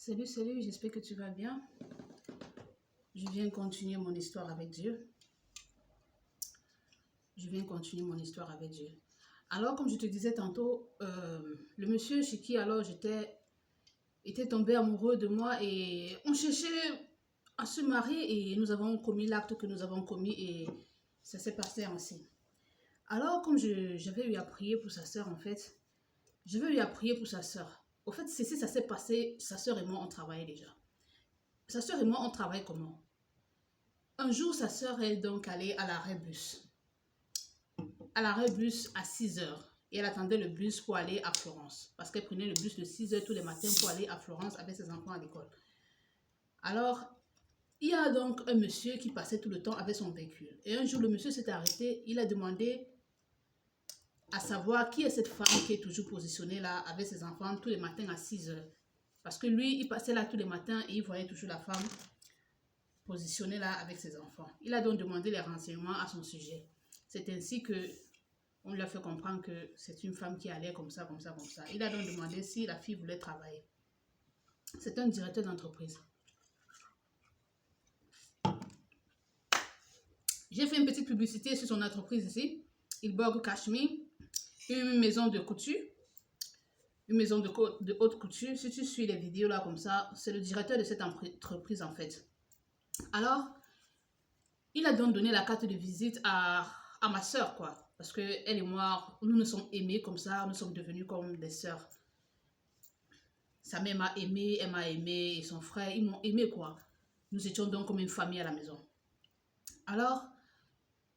Salut, j'espère que tu vas bien. Je viens continuer mon histoire avec Dieu. Alors, comme je te disais tantôt, le monsieur chez qui alors j'étais était tombé amoureux de moi et on cherchait à se marier et nous avons commis l'acte que nous avons commis et ça s'est passé ainsi. Alors, comme j'avais eu à prier pour sa sœur en fait, j'avais eu à prier pour sa sœur. Au fait, si ça s'est passé, sa sœur et moi on travaillait déjà. Sa sœur et moi on travaille comment? Un jour, sa sœur est donc allée à l'arrêt bus. À l'arrêt bus à 6 heures. Et elle attendait le bus pour aller à Florence. Parce qu'elle prenait le bus de 6 heures tous les matins pour aller à Florence avec ses enfants à l'école. Alors, il y a donc un monsieur qui passait tout le temps avec son véhicule. Et un jour, le monsieur s'est arrêté. Il a demandé à savoir qui est cette femme qui est toujours positionnée là avec ses enfants tous les matins à 6 heures. Parce que lui, il passait là tous les matins et il voyait toujours la femme positionné là avec ses enfants. Il a donc demandé les renseignements à son sujet. C'est ainsi que on lui a fait comprendre que c'est une femme qui allait comme ça. Il a donc demandé si la fille voulait travailler. C'est un directeur d'entreprise. J'ai fait une petite publicité sur son entreprise ici. Il borgue Cachemire, une maison de couture, une maison de haute couture. Si tu suis les vidéos là comme ça, c'est le directeur de cette entreprise en fait. Alors, il a donc donné la carte de visite à ma soeur, quoi. Parce que elle et moi, nous nous sommes aimés comme ça, nous sommes devenus comme des sœurs. Sa mère m'a aimé, elle m'a aimé, et son frère, ils m'ont aimé, quoi. Nous étions donc comme une famille à la maison. Alors,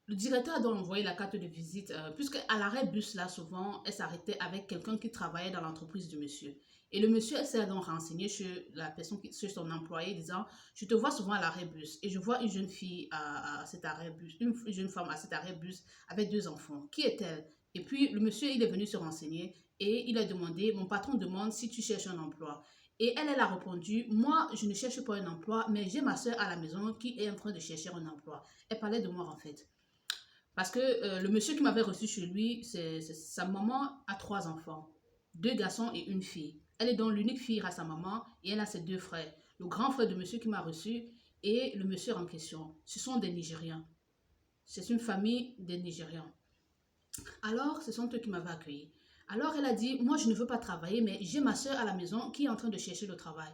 le directeur a donc envoyé la carte de visite, puisque à l'arrêt bus, là, souvent, elle s'arrêtait avec quelqu'un qui travaillait dans l'entreprise du monsieur. Et le monsieur s'est donc renseigné sur la personne, sur son employé, disant, je te vois souvent à l'arrêt bus, et je vois une jeune fille à cet arrêt bus, une jeune femme à cet arrêt bus avec 2 enfants. Qui est-elle? Et puis, le monsieur, il est venu se renseigner, et il a demandé, mon patron demande si tu cherches un emploi. Et elle a répondu, moi, je ne cherche pas un emploi, mais j'ai ma soeur à la maison qui est en train de chercher un emploi. Elle parlait de moi, en fait. Parce que le monsieur qui m'avait reçu chez lui, sa maman a 3 enfants, 2 garçons et une fille. Elle est donc l'unique fille à sa maman et elle a ses 2 frères. Le grand frère de monsieur qui m'a reçu et le monsieur en question. Ce sont des Nigérians. C'est une famille des Nigérians. Alors, ce sont eux qui m'avaient accueilli. Alors, elle a dit, moi, je ne veux pas travailler, mais j'ai ma soeur à la maison qui est en train de chercher le travail.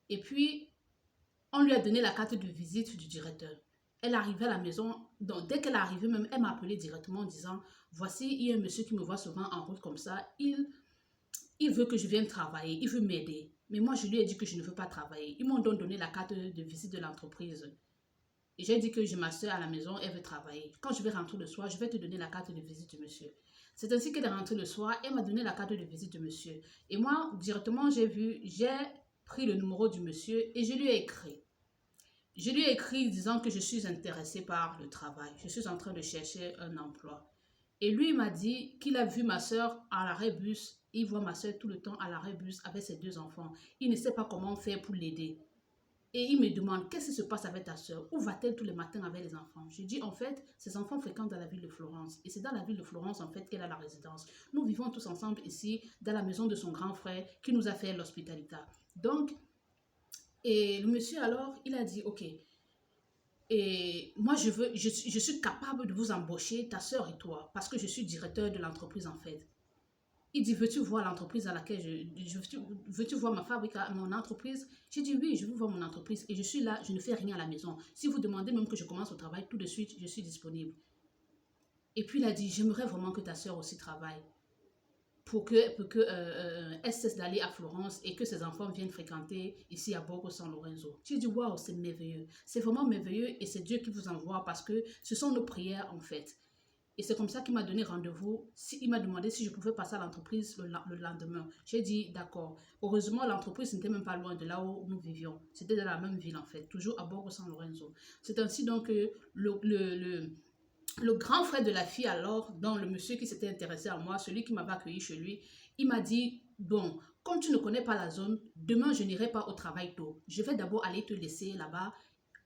Et puis, on lui a donné la carte de visite du directeur. Elle arrivait à la maison, donc dès qu'elle est arrivée même, elle m'a appelé directement en disant, voici, il y a un monsieur qui me voit souvent en route comme ça, il veut que je vienne travailler, il veut m'aider. Mais moi, je lui ai dit que je ne veux pas travailler. Ils m'ont donc donné la carte de visite de l'entreprise. Et j'ai dit que j'ai ma soeur à la maison, elle veut travailler. Quand je vais rentrer le soir, je vais te donner la carte de visite de monsieur. C'est ainsi qu'elle est rentrée le soir, elle m'a donné la carte de visite de monsieur. Et moi, directement, j'ai pris le numéro du monsieur et je lui ai écrit. Je lui ai écrit disant que je suis intéressée par le travail. Je suis en train de chercher un emploi. Et lui, il m'a dit qu'il a vu ma soeur à l'arrêt bus. Il voit ma soeur tout le temps à l'arrêt bus avec ses 2 enfants. Il ne sait pas comment faire pour l'aider. Et il me demande, qu'est-ce qui se passe avec ta soeur? Où va-t-elle tous les matins avec les enfants? Je dis, en fait, ses enfants fréquentent dans la ville de Florence. Et c'est dans la ville de Florence, en fait, qu'elle a la résidence. Nous vivons tous ensemble ici, dans la maison de son grand frère, qui nous a fait l'hospitalité. Donc, et le monsieur alors, il a dit, ok, et moi je suis capable de vous embaucher, ta soeur et toi, parce que je suis directeur de l'entreprise en fait. Il dit, veux-tu voir l'entreprise à laquelle veux-tu voir ma fabrique, mon entreprise? J'ai dit, oui, je veux voir mon entreprise et je suis là, je ne fais rien à la maison. Si vous demandez même que je commence au travail, tout de suite, je suis disponible. Et puis il a dit, j'aimerais vraiment que ta soeur aussi travaille pour elle cesse d'aller à Florence et que ses enfants viennent fréquenter ici à Borgo San Lorenzo. J'ai dit, waouh, c'est merveilleux. C'est vraiment merveilleux et c'est Dieu qui vous envoie parce que ce sont nos prières en fait. Et c'est comme ça qu'il m'a donné rendez-vous. Il m'a demandé si je pouvais passer à l'entreprise le lendemain. J'ai dit, d'accord. Heureusement, l'entreprise n'était même pas loin de là où nous vivions. C'était dans la même ville en fait, toujours à Borgo San Lorenzo. C'est ainsi donc que le grand frère de la fille alors, dont le monsieur qui s'était intéressé à moi, celui qui m'avait accueilli chez lui, il m'a dit, bon, comme tu ne connais pas la zone, demain je n'irai pas au travail tôt. Je vais d'abord aller te laisser là-bas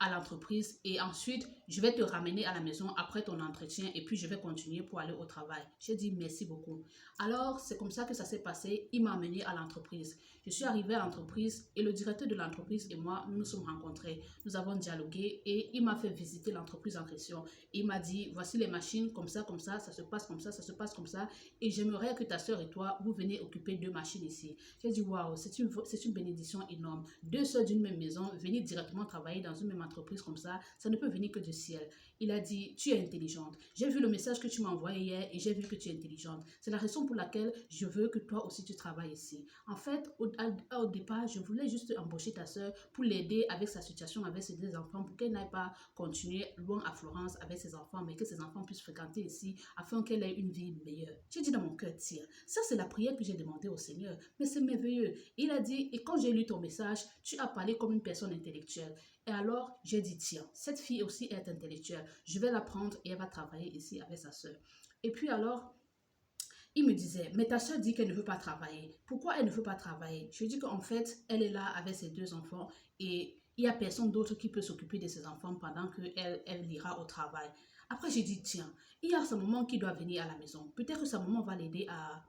à l'entreprise et ensuite, je vais te ramener à la maison après ton entretien et puis je vais continuer pour aller au travail. J'ai dit merci beaucoup. Alors, c'est comme ça que ça s'est passé. Il m'a amené à l'entreprise. Je suis arrivée à l'entreprise et le directeur de l'entreprise et moi, nous nous sommes rencontrés. Nous avons dialogué et il m'a fait visiter l'entreprise en question. Il m'a dit, voici les machines, comme ça se passe comme ça se passe comme ça. Et j'aimerais que ta soeur et toi, vous venez occuper 2 machines ici. J'ai dit, waouh, c'est une bénédiction énorme. 2 soeurs d'une même maison, venir directement travailler dans une même entreprise comme ça ne peut venir que du ciel. Il a dit, tu es intelligente. J'ai vu le message que tu m'as envoyé hier et j'ai vu que tu es intelligente. C'est la raison pour laquelle je veux que toi aussi tu travailles ici. En fait, au départ, je voulais juste embaucher ta soeur pour l'aider avec sa situation, avec ses 2 enfants, pour qu'elle n'aille pas continuer loin à Florence avec ses enfants, mais que ses enfants puissent fréquenter ici afin qu'elle ait une vie meilleure. J'ai dit dans mon cœur, tiens, ça c'est la prière que j'ai demandé au Seigneur, mais c'est merveilleux. Il a dit, et quand j'ai lu ton message, tu as parlé comme une personne intellectuelle. Et alors, j'ai dit, tiens, cette fille aussi est intellectuelle. Je vais la prendre et elle va travailler ici avec sa soeur. Et puis alors, il me disait, mais ta soeur dit qu'elle ne veut pas travailler. Pourquoi elle ne veut pas travailler? Je lui dis qu'en fait, elle est là avec ses 2 enfants et il n'y a personne d'autre qui peut s'occuper de ses enfants pendant qu'elle ira au travail. Après, j'ai dit, tiens, il y a sa maman qui doit venir à la maison. Peut-être que sa maman va l'aider à,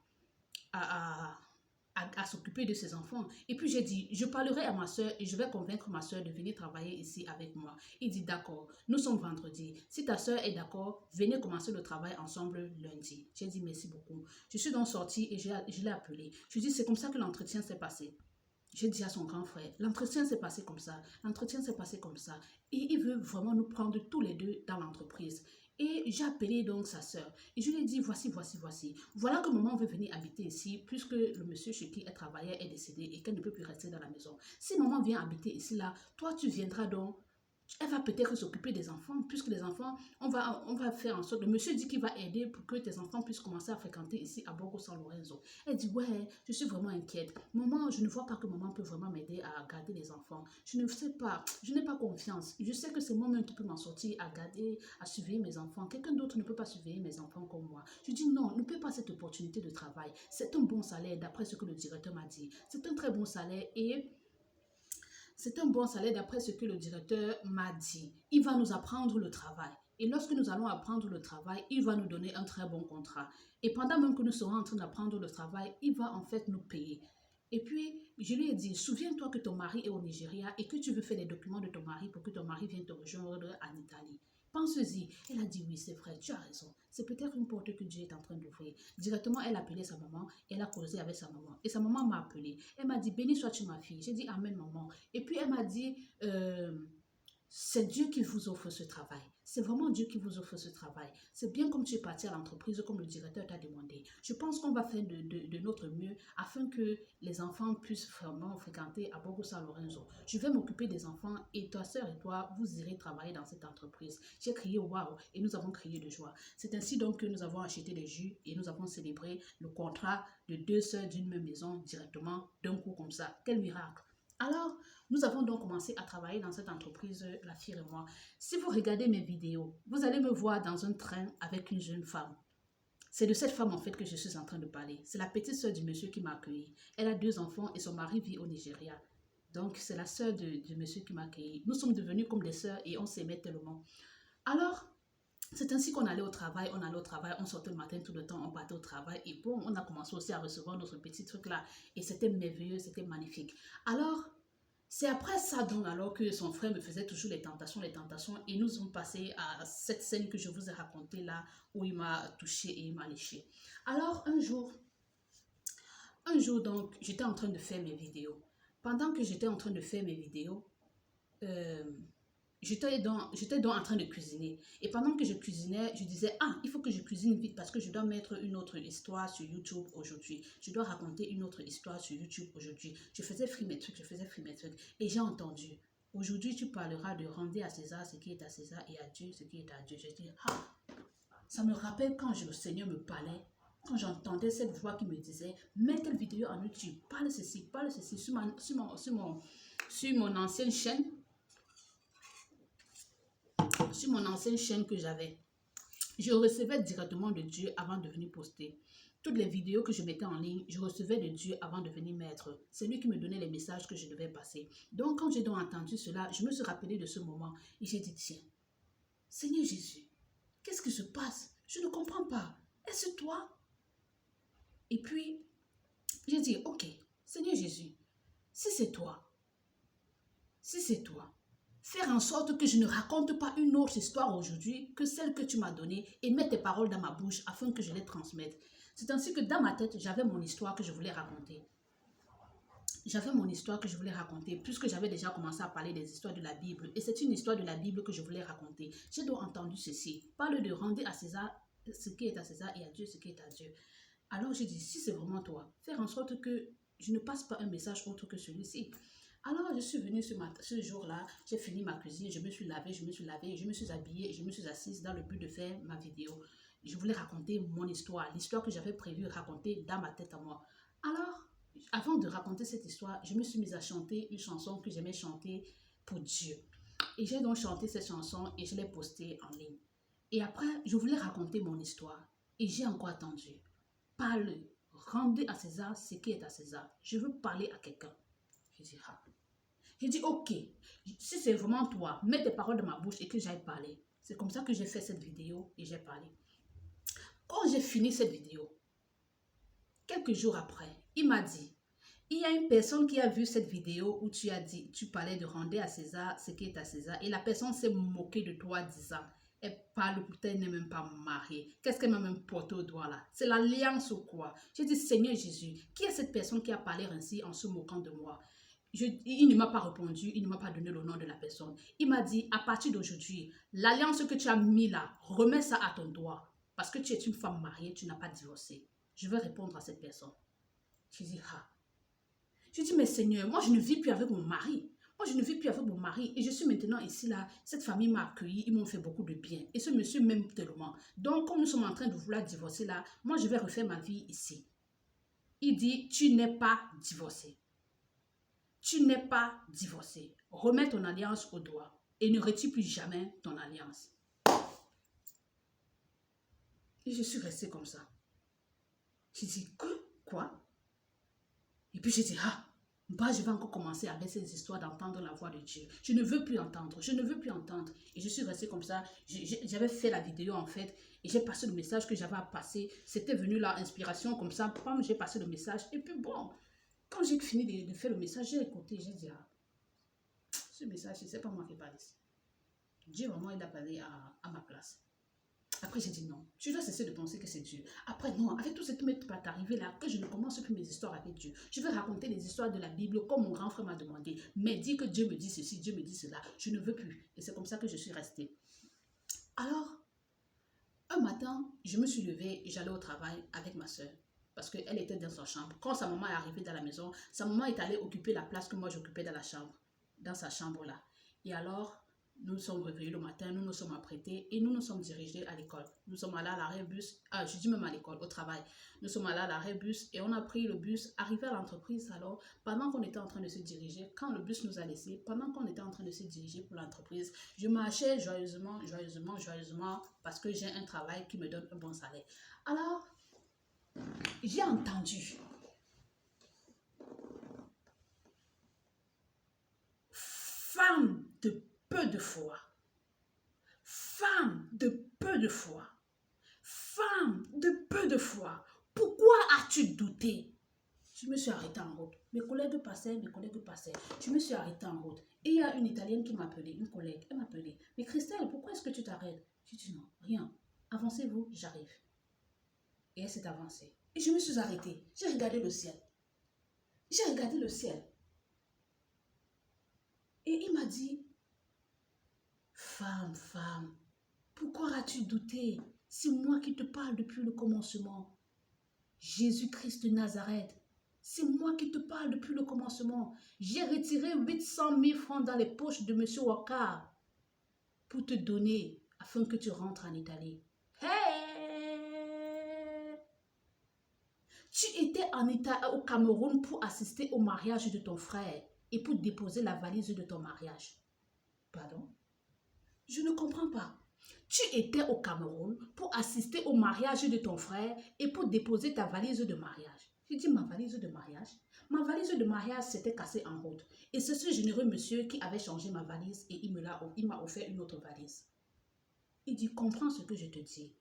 à s'occuper de ses enfants. Et puis j'ai dit, je parlerai à ma soeur et je vais convaincre ma soeur de venir travailler ici avec moi. Il dit, d'accord, nous sommes vendredi. Si ta soeur est d'accord, venez commencer le travail ensemble lundi. J'ai dit, merci beaucoup. Je suis donc sortie et je l'ai appelé. Je lui ai dit, c'est comme ça que l'entretien s'est passé. J'ai dit à son grand frère, l'entretien s'est passé comme ça, l'entretien s'est passé comme ça. Et il veut vraiment nous prendre tous les 2 dans l'entreprise. Et j'ai appelé donc sa sœur. Et je lui ai dit, voici. Voilà que maman veut venir habiter ici, puisque le monsieur chez qui elle travaillait est décédé et qu'elle ne peut plus rester dans la maison. Si maman vient habiter ici, là, toi, tu viendras donc. Elle va peut-être s'occuper des enfants, puisque les enfants, on va faire en sorte. Le monsieur dit qu'il va aider pour que tes enfants puissent commencer à fréquenter ici à Borgo San Lorenzo. Elle dit, ouais, je suis vraiment inquiète. Maman, je ne vois pas que maman peut vraiment m'aider à garder les enfants. Je ne sais pas, je n'ai pas confiance. Je sais que c'est moi-même qui peux m'en sortir, à garder, à surveiller mes enfants. Quelqu'un d'autre ne peut pas surveiller mes enfants comme moi. Je dis, non, ne perds pas cette opportunité de travail. C'est un bon salaire, d'après ce que le directeur m'a dit. C'est un très bon salaire et c'est un bon salaire d'après ce que le directeur m'a dit. Il va nous apprendre le travail. Et lorsque nous allons apprendre le travail, il va nous donner un très bon contrat. Et pendant même que nous serons en train d'apprendre le travail, il va en fait nous payer. Et puis, je lui ai dit, souviens-toi que ton mari est au Nigeria et que tu veux faire les documents de ton mari pour que ton mari vienne te rejoindre en Italie. Pense-y. Elle a dit, oui, c'est vrai, tu as raison. C'est peut-être une porte que Dieu est en train d'ouvrir. Directement, elle a appelé sa maman, elle a causé avec sa maman. Et sa maman m'a appelé. Elle m'a dit, béni sois-tu ma fille. J'ai dit, amen, maman. Et puis, elle m'a dit, c'est Dieu qui vous offre ce travail. C'est vraiment Dieu qui vous offre ce travail. C'est bien comme tu es parti à l'entreprise, comme le directeur t'a demandé. Je pense qu'on va faire de notre mieux afin que les enfants puissent vraiment fréquenter à Borgo San Lorenzo. Je vais m'occuper des enfants et ta soeur et toi, vous irez travailler dans cette entreprise. J'ai crié waouh et nous avons crié de joie. C'est ainsi donc que nous avons acheté des jus et nous avons célébré le contrat de 2 sœurs d'une même maison directement d'un coup comme ça. Quel miracle! Alors, nous avons donc commencé à travailler dans cette entreprise, la fille et moi. Si vous regardez mes vidéos, vous allez me voir dans un train avec une jeune femme. C'est de cette femme en fait que je suis en train de parler. C'est la petite sœur du monsieur qui m'a accueillie. Elle a 2 enfants et son mari vit au Nigeria. Donc, c'est la sœur du monsieur qui m'a accueillie. Nous sommes devenus comme des sœurs et on s'aimait tellement. Alors, c'est ainsi qu'on allait au travail, on sortait le matin tout le temps, on partait au travail et bon, on a commencé aussi à recevoir notre petit truc là et c'était merveilleux, c'était magnifique. Alors, c'est après ça donc alors que son frère me faisait toujours les tentations et nous sommes passés à cette scène que je vous ai racontée là où il m'a touché et il m'a léché. Alors un jour donc, j'étais en train de faire mes vidéos. Pendant que j'étais en train de faire mes vidéos, euh, j'étais donc en train de cuisiner. Et pendant que je cuisinais, je disais, ah, il faut que je cuisine vite parce que je dois mettre une autre histoire sur YouTube aujourd'hui. Je dois raconter une autre histoire sur YouTube aujourd'hui. Je faisais frire mes trucs. Et j'ai entendu, aujourd'hui tu parleras de rendre à César ce qui est à César et à Dieu ce qui est à Dieu. J'ai dit, ah, ça me rappelle quand le Seigneur me parlait. Quand j'entendais cette voix qui me disait, mets telle vidéo en YouTube, parle ceci sur mon ancienne chaîne. Sur mon ancienne chaîne que j'avais, je recevais directement de Dieu avant de venir poster. toutes les vidéos que je mettais en ligne, je recevais de Dieu avant de venir mettre. C'est lui qui me donnait les messages que je devais passer. Donc, quand j'ai donc entendu cela, je me suis rappelé de ce moment et j'ai dit, tiens, Seigneur Jésus, qu'est-ce qui se passe? Je ne comprends pas. Est-ce toi? Et puis, j'ai dit, ok, Seigneur Jésus, si c'est toi, faire en sorte que je ne raconte pas une autre histoire aujourd'hui que celle que tu m'as donnée et mets tes paroles dans ma bouche afin que je les transmette. C'est ainsi que dans ma tête, j'avais mon histoire que je voulais raconter. Puisque j'avais déjà commencé à parler des histoires de la Bible. Et c'est une histoire de la Bible que je voulais raconter. J'ai donc entendu ceci. Parle de rendre à César ce qui est à César et à Dieu ce qui est à Dieu. Alors j'ai dit, si c'est vraiment toi, faire en sorte que je ne passe pas un message autre que celui-ci. Alors je suis venue ce jour-là, j'ai fini ma cuisine, je me suis lavée, je me suis habillée, je me suis assise dans le but de faire ma vidéo. Je voulais raconter mon histoire, l'histoire que j'avais prévu raconter dans ma tête à moi. Alors, avant de raconter cette histoire, je me suis mise à chanter une chanson que j'aimais chanter pour Dieu. Et j'ai donc chanté cette chanson et je l'ai postée en ligne. Et après, je voulais raconter mon histoire. Et j'ai encore attendu. Parle, rendez à César ce qui est à César. Je veux parler à quelqu'un. J'ai dit, ok, si c'est vraiment toi, mets tes paroles dans ma bouche et que j'aille parler. C'est comme ça que j'ai fait cette vidéo et j'ai parlé. Quand j'ai fini cette vidéo, quelques jours après, il m'a dit, il y a une personne qui a vu cette vidéo où tu as dit, tu parlais de rendre à César ce qui est à César et la personne s'est moquée de toi disant, elle parle pour elle n'est même pas mariée. Qu'est-ce qu'elle m'a même porté au doigt là? C'est l'alliance ou quoi? J'ai dit, Seigneur Jésus, qui est cette personne qui a parlé ainsi en se moquant de moi? Il ne m'a pas répondu, il ne m'a pas donné le nom de la personne. Il m'a dit, à partir d'aujourd'hui, l'alliance que tu as mis là, remets ça à ton doigt. Parce que tu es une femme mariée, tu n'as pas divorcé. Je vais répondre à cette personne. J'ai dit, ah. J'ai dit, mais Seigneur, moi je ne vis plus avec mon mari. Et je suis maintenant ici là. Cette famille m'a accueilli, ils m'ont fait beaucoup de bien. Et ce monsieur m'aime tellement. Donc, comme nous sommes en train de vouloir divorcer là, moi je vais refaire ma vie ici. Il dit, tu n'es pas divorcé. Remets ton alliance au doigt et ne retire plus jamais ton alliance. Et je suis restée comme ça. J'ai dit, quoi? Et puis j'ai dit, je vais encore commencer avec ces histoires d'entendre la voix de Dieu. Je ne veux plus entendre. Et je suis restée comme ça. J'avais fait la vidéo en fait. Et j'ai passé le message que j'avais à passer. C'était venu là, inspiration comme ça. J'ai passé le message. Et puis bon, quand j'ai fini de faire le message, j'ai écouté. J'ai dit, ce message, c'est pas moi qui parle ici. Dieu vraiment, il a parlé à ma place. Après, j'ai dit non. Je dois cesser de penser que c'est Dieu. Après, non, avec tout ce qui m'est arrivé là, que je ne commence plus mes histoires avec Dieu. Je vais raconter les histoires de la Bible comme mon grand frère m'a demandé. Mais dis que Dieu me dit ceci, Dieu me dit cela. Je ne veux plus. Et c'est comme ça que je suis restée. Alors, un matin, je me suis levée et j'allais au travail avec ma soeur. Parce qu'elle était dans sa chambre. Quand sa maman est arrivée dans la maison, sa maman est allée occuper la place que moi j'occupais dans la chambre. Dans sa chambre là. Et alors, nous nous sommes réveillés le matin, nous nous sommes apprêtés et nous nous sommes dirigés à l'école. Nous sommes allés à l'arrêt bus, je dis même à l'école, au travail. Nous sommes allés à l'arrêt bus et on a pris le bus, arrivé à l'entreprise. Alors, pendant qu'on était en train de se diriger, quand le bus nous a laissés, pendant qu'on était en train de se diriger pour l'entreprise, je marchais joyeusement, parce que j'ai un travail qui me donne un bon salaire. Alors, j'ai entendu femme de peu de foi. Femme de peu de foi. Femme de peu de foi. Pourquoi as-tu douté? Je me suis arrêtée en route. Mes collègues passaient. Je me suis arrêtée en route. Et il y a une Italienne qui m'appelait, une collègue. Elle m'appelait. Mais Christelle, pourquoi est-ce que tu t'arrêtes? J'ai dit non, rien. Avancez-vous, j'arrive. Et elle s'est avancée. Et je me suis arrêtée. J'ai regardé le ciel. Et il m'a dit, femme, pourquoi as-tu douté? C'est moi qui te parle depuis le commencement. Jésus-Christ de Nazareth, c'est moi qui te parle depuis le commencement. J'ai retiré 800 000 francs dans les poches de M. Wakar pour te donner afin que tu rentres en Italie. Hey! Tu étais au Cameroun pour assister au mariage de ton frère et pour déposer la valise de ton mariage. Pardon? Je ne comprends pas. Tu étais au Cameroun pour assister au mariage de ton frère et pour déposer ta valise de mariage. J'ai dit, ma valise de mariage? Ma valise de mariage s'était cassée en route. Et c'est ce généreux monsieur qui avait changé ma valise et il m'a offert une autre valise. Il dit, comprends ce que je te dis.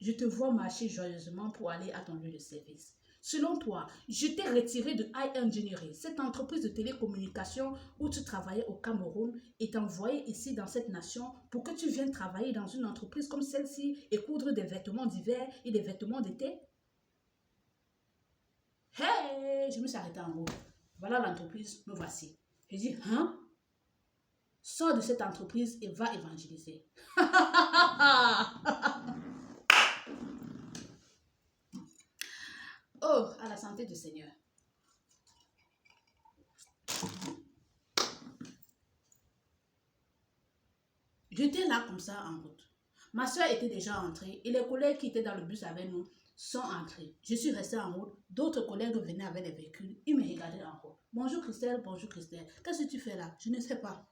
Je te vois marcher joyeusement pour aller à ton lieu de service. Selon toi, je t'ai retiré de High Engineering, cette entreprise de télécommunication où tu travaillais au Cameroun, et t'ai envoyé ici dans cette nation pour que tu viennes travailler dans une entreprise comme celle-ci et coudre des vêtements d'hiver et des vêtements d'été. Hey, je me suis arrêtée en route. Voilà l'entreprise, me voici. J'ai dit, hein? Sors de cette entreprise et va évangéliser. Oh, à la santé du Seigneur. J'étais là comme ça en route. Ma soeur était déjà entrée et les collègues qui étaient dans le bus avec nous sont entrés. Je suis restée en route. D'autres collègues venaient avec les véhicules. Ils me regardaient en route. Bonjour Christelle, bonjour Christelle. Qu'est-ce que tu fais là? Je ne sais pas.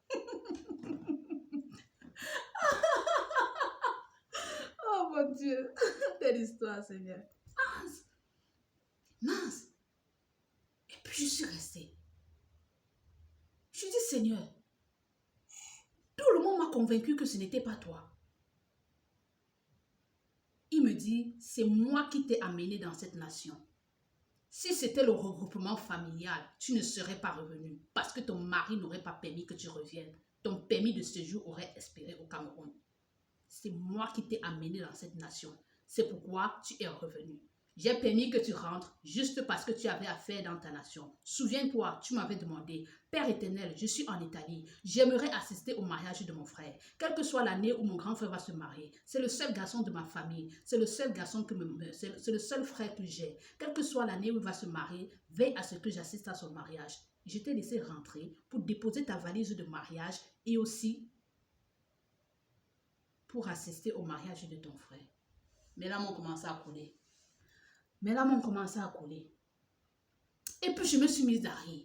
Oh mon Dieu. Quelle histoire, Seigneur. Mince. Mince. Et puis je suis restée. Je dis, Seigneur, tout le monde m'a convaincu que ce n'était pas toi. Il me dit, c'est moi qui t'ai amené dans cette nation. Si c'était le regroupement familial, tu ne serais pas revenu parce que ton mari n'aurait pas permis que tu reviennes. Ton permis de séjour aurait expiré au Cameroun. C'est moi qui t'ai amené dans cette nation. C'est pourquoi tu es revenu. J'ai permis que tu rentres juste parce que tu avais affaire dans ta nation. Souviens-toi, tu m'avais demandé, Père éternel, je suis en Italie. J'aimerais assister au mariage de mon frère. Quelle que soit l'année où mon grand frère va se marier, c'est le seul garçon de ma famille. C'est le seul garçon c'est le seul frère que j'ai. Quelle que soit l'année où il va se marier, veille à ce que j'assiste à son mariage. Je t'ai laissé rentrer pour déposer ta valise de mariage et aussi pour assister au mariage de ton frère. Mes larmes ont commencé à couler. Mes larmes ont commencé à couler. Et puis je me suis mise à rire.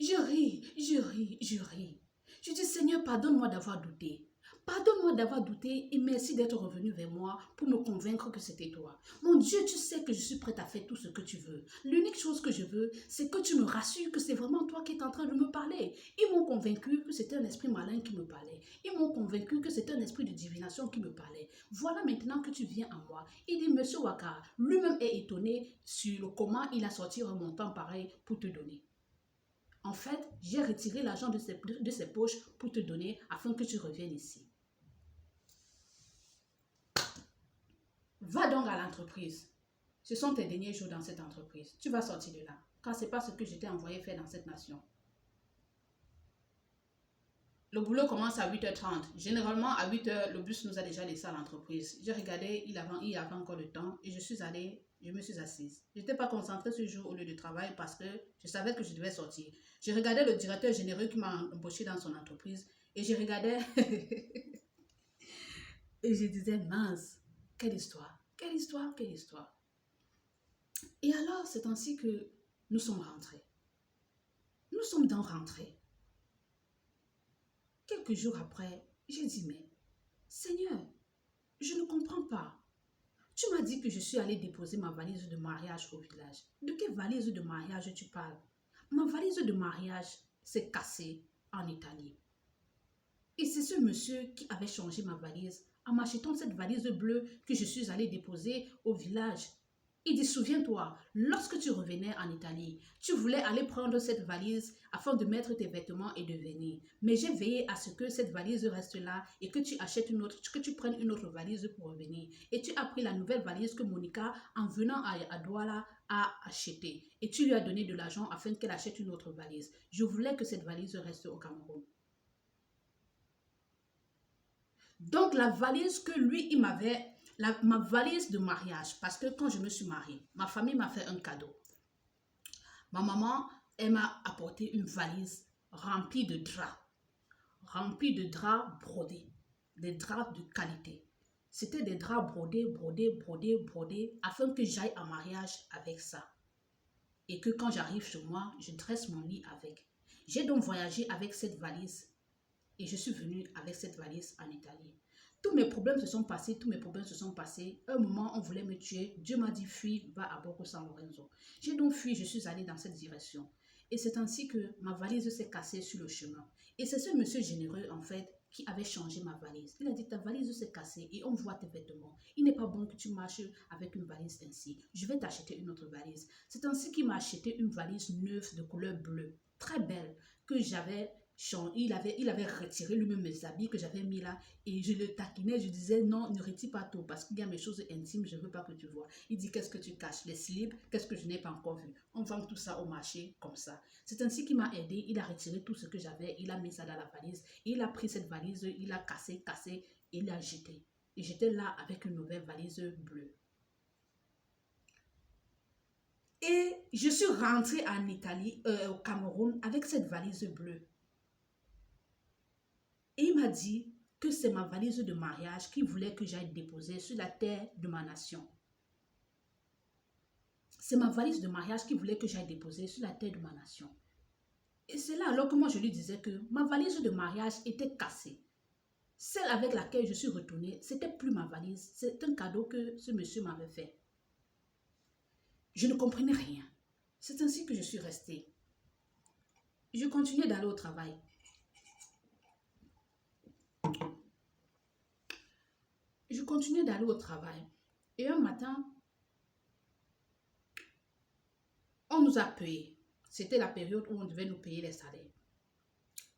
Je ris, je ris, je ris. Je dis, Seigneur, pardonne-moi d'avoir douté. Pardonne-moi d'avoir douté et merci d'être revenu vers moi pour me convaincre que c'était toi. Mon Dieu, tu sais que je suis prête à faire tout ce que tu veux. L'unique chose que je veux, c'est que tu me rassures que c'est vraiment toi qui es en train de me parler. Ils m'ont convaincu que c'était un esprit malin qui me parlait. Ils m'ont convaincu que c'était un esprit de divination qui me parlait. Voilà maintenant que tu viens à moi. Il dit, Monsieur Waka, lui-même est étonné sur comment il a sorti un montant pareil pour te donner. En fait, j'ai retiré l'argent de ses poches pour te donner afin que tu reviennes ici. Va donc à l'entreprise. Ce sont tes derniers jours dans cette entreprise. Tu vas sortir de là, car ce n'est pas ce que je t'ai envoyé faire dans cette nation. Le boulot commence à 8h30. Généralement, à 8h, le bus nous a déjà laissé à l'entreprise. J'ai regardé, il y avait encore le temps et je me suis assise. Je n'étais pas concentrée ce jour au lieu de travail parce que je savais que je devais sortir. Je regardais le directeur général qui m'a embauché dans son entreprise et je regardais et je disais, mince, quelle histoire, quelle histoire, quelle histoire. Et alors, c'est ainsi que nous sommes rentrés. Nous sommes donc rentrés. Quelques jours après, j'ai dit, mais Seigneur, je ne comprends pas. Tu m'as dit que je suis allée déposer ma valise de mariage au village. De quelle valise de mariage tu parles? Ma valise de mariage s'est cassée en Italie. Et c'est ce monsieur qui avait changé ma valise en m'achetant cette valise bleue que je suis allée déposer au village. Il dit, souviens-toi, lorsque tu revenais en Italie, tu voulais aller prendre cette valise afin de mettre tes vêtements et de venir. Mais j'ai veillé à ce que cette valise reste là et que tu achètes une autre, que tu prennes une autre valise pour revenir. Et tu as pris la nouvelle valise que Monica, en venant à Douala, a achetée. Et tu lui as donné de l'argent afin qu'elle achète une autre valise. Je voulais que cette valise reste au Cameroun. Donc la valise que lui, il m'avait... ma valise de mariage, parce que quand je me suis mariée, ma famille m'a fait un cadeau. Ma maman, elle m'a apporté une valise remplie de draps brodés, des draps de qualité. C'était des draps brodés, afin que j'aille en mariage avec ça. Et que quand j'arrive chez moi, je dresse mon lit avec. J'ai donc voyagé avec cette valise et je suis venue avec cette valise en Italie. Tous mes problèmes se sont passés, tous mes problèmes se sont passés. Un moment, on voulait me tuer. Dieu m'a dit, fuis, va à Borgo San Lorenzo. J'ai donc fui, je suis allée dans cette direction. Et c'est ainsi que ma valise s'est cassée sur le chemin. Et c'est ce monsieur généreux, en fait, qui avait changé ma valise. Il a dit, ta valise s'est cassée et on voit tes vêtements. Il n'est pas bon que tu marches avec une valise ainsi. Je vais t'acheter une autre valise. C'est ainsi qu'il m'a acheté une valise neuve de couleur bleue, très belle, que j'avais il avait retiré lui-même mes habits que j'avais mis là et je le taquinais, je disais non, ne retire pas tout parce qu'il y a mes choses intimes, je ne veux pas que tu vois. Il dit qu'est-ce que tu caches, les slips, qu'est-ce que je n'ai pas encore vu. On vend tout ça au marché comme ça. C'est ainsi qu'il m'a aidé, il a retiré tout ce que j'avais, il a mis ça dans la valise, et il a pris cette valise, il a cassé, et il l'a jeté. Et j'étais là avec une nouvelle valise bleue. Et je suis rentrée en Italie, au Cameroun, avec cette valise bleue. Et il m'a dit que c'est ma valise de mariage qu'il voulait que j'aille déposer sur la terre de ma nation. C'est ma valise de mariage qu'il voulait que j'aille déposer sur la terre de ma nation. Et c'est là alors que moi je lui disais que ma valise de mariage était cassée. Celle avec laquelle je suis retournée, c'était plus ma valise. C'est un cadeau que ce monsieur m'avait fait. Je ne comprenais rien. C'est ainsi que je suis restée. Je continuais d'aller au travail. Je continuais d'aller au travail. Et un matin, on nous a payé. C'était la période où on devait nous payer les salaires.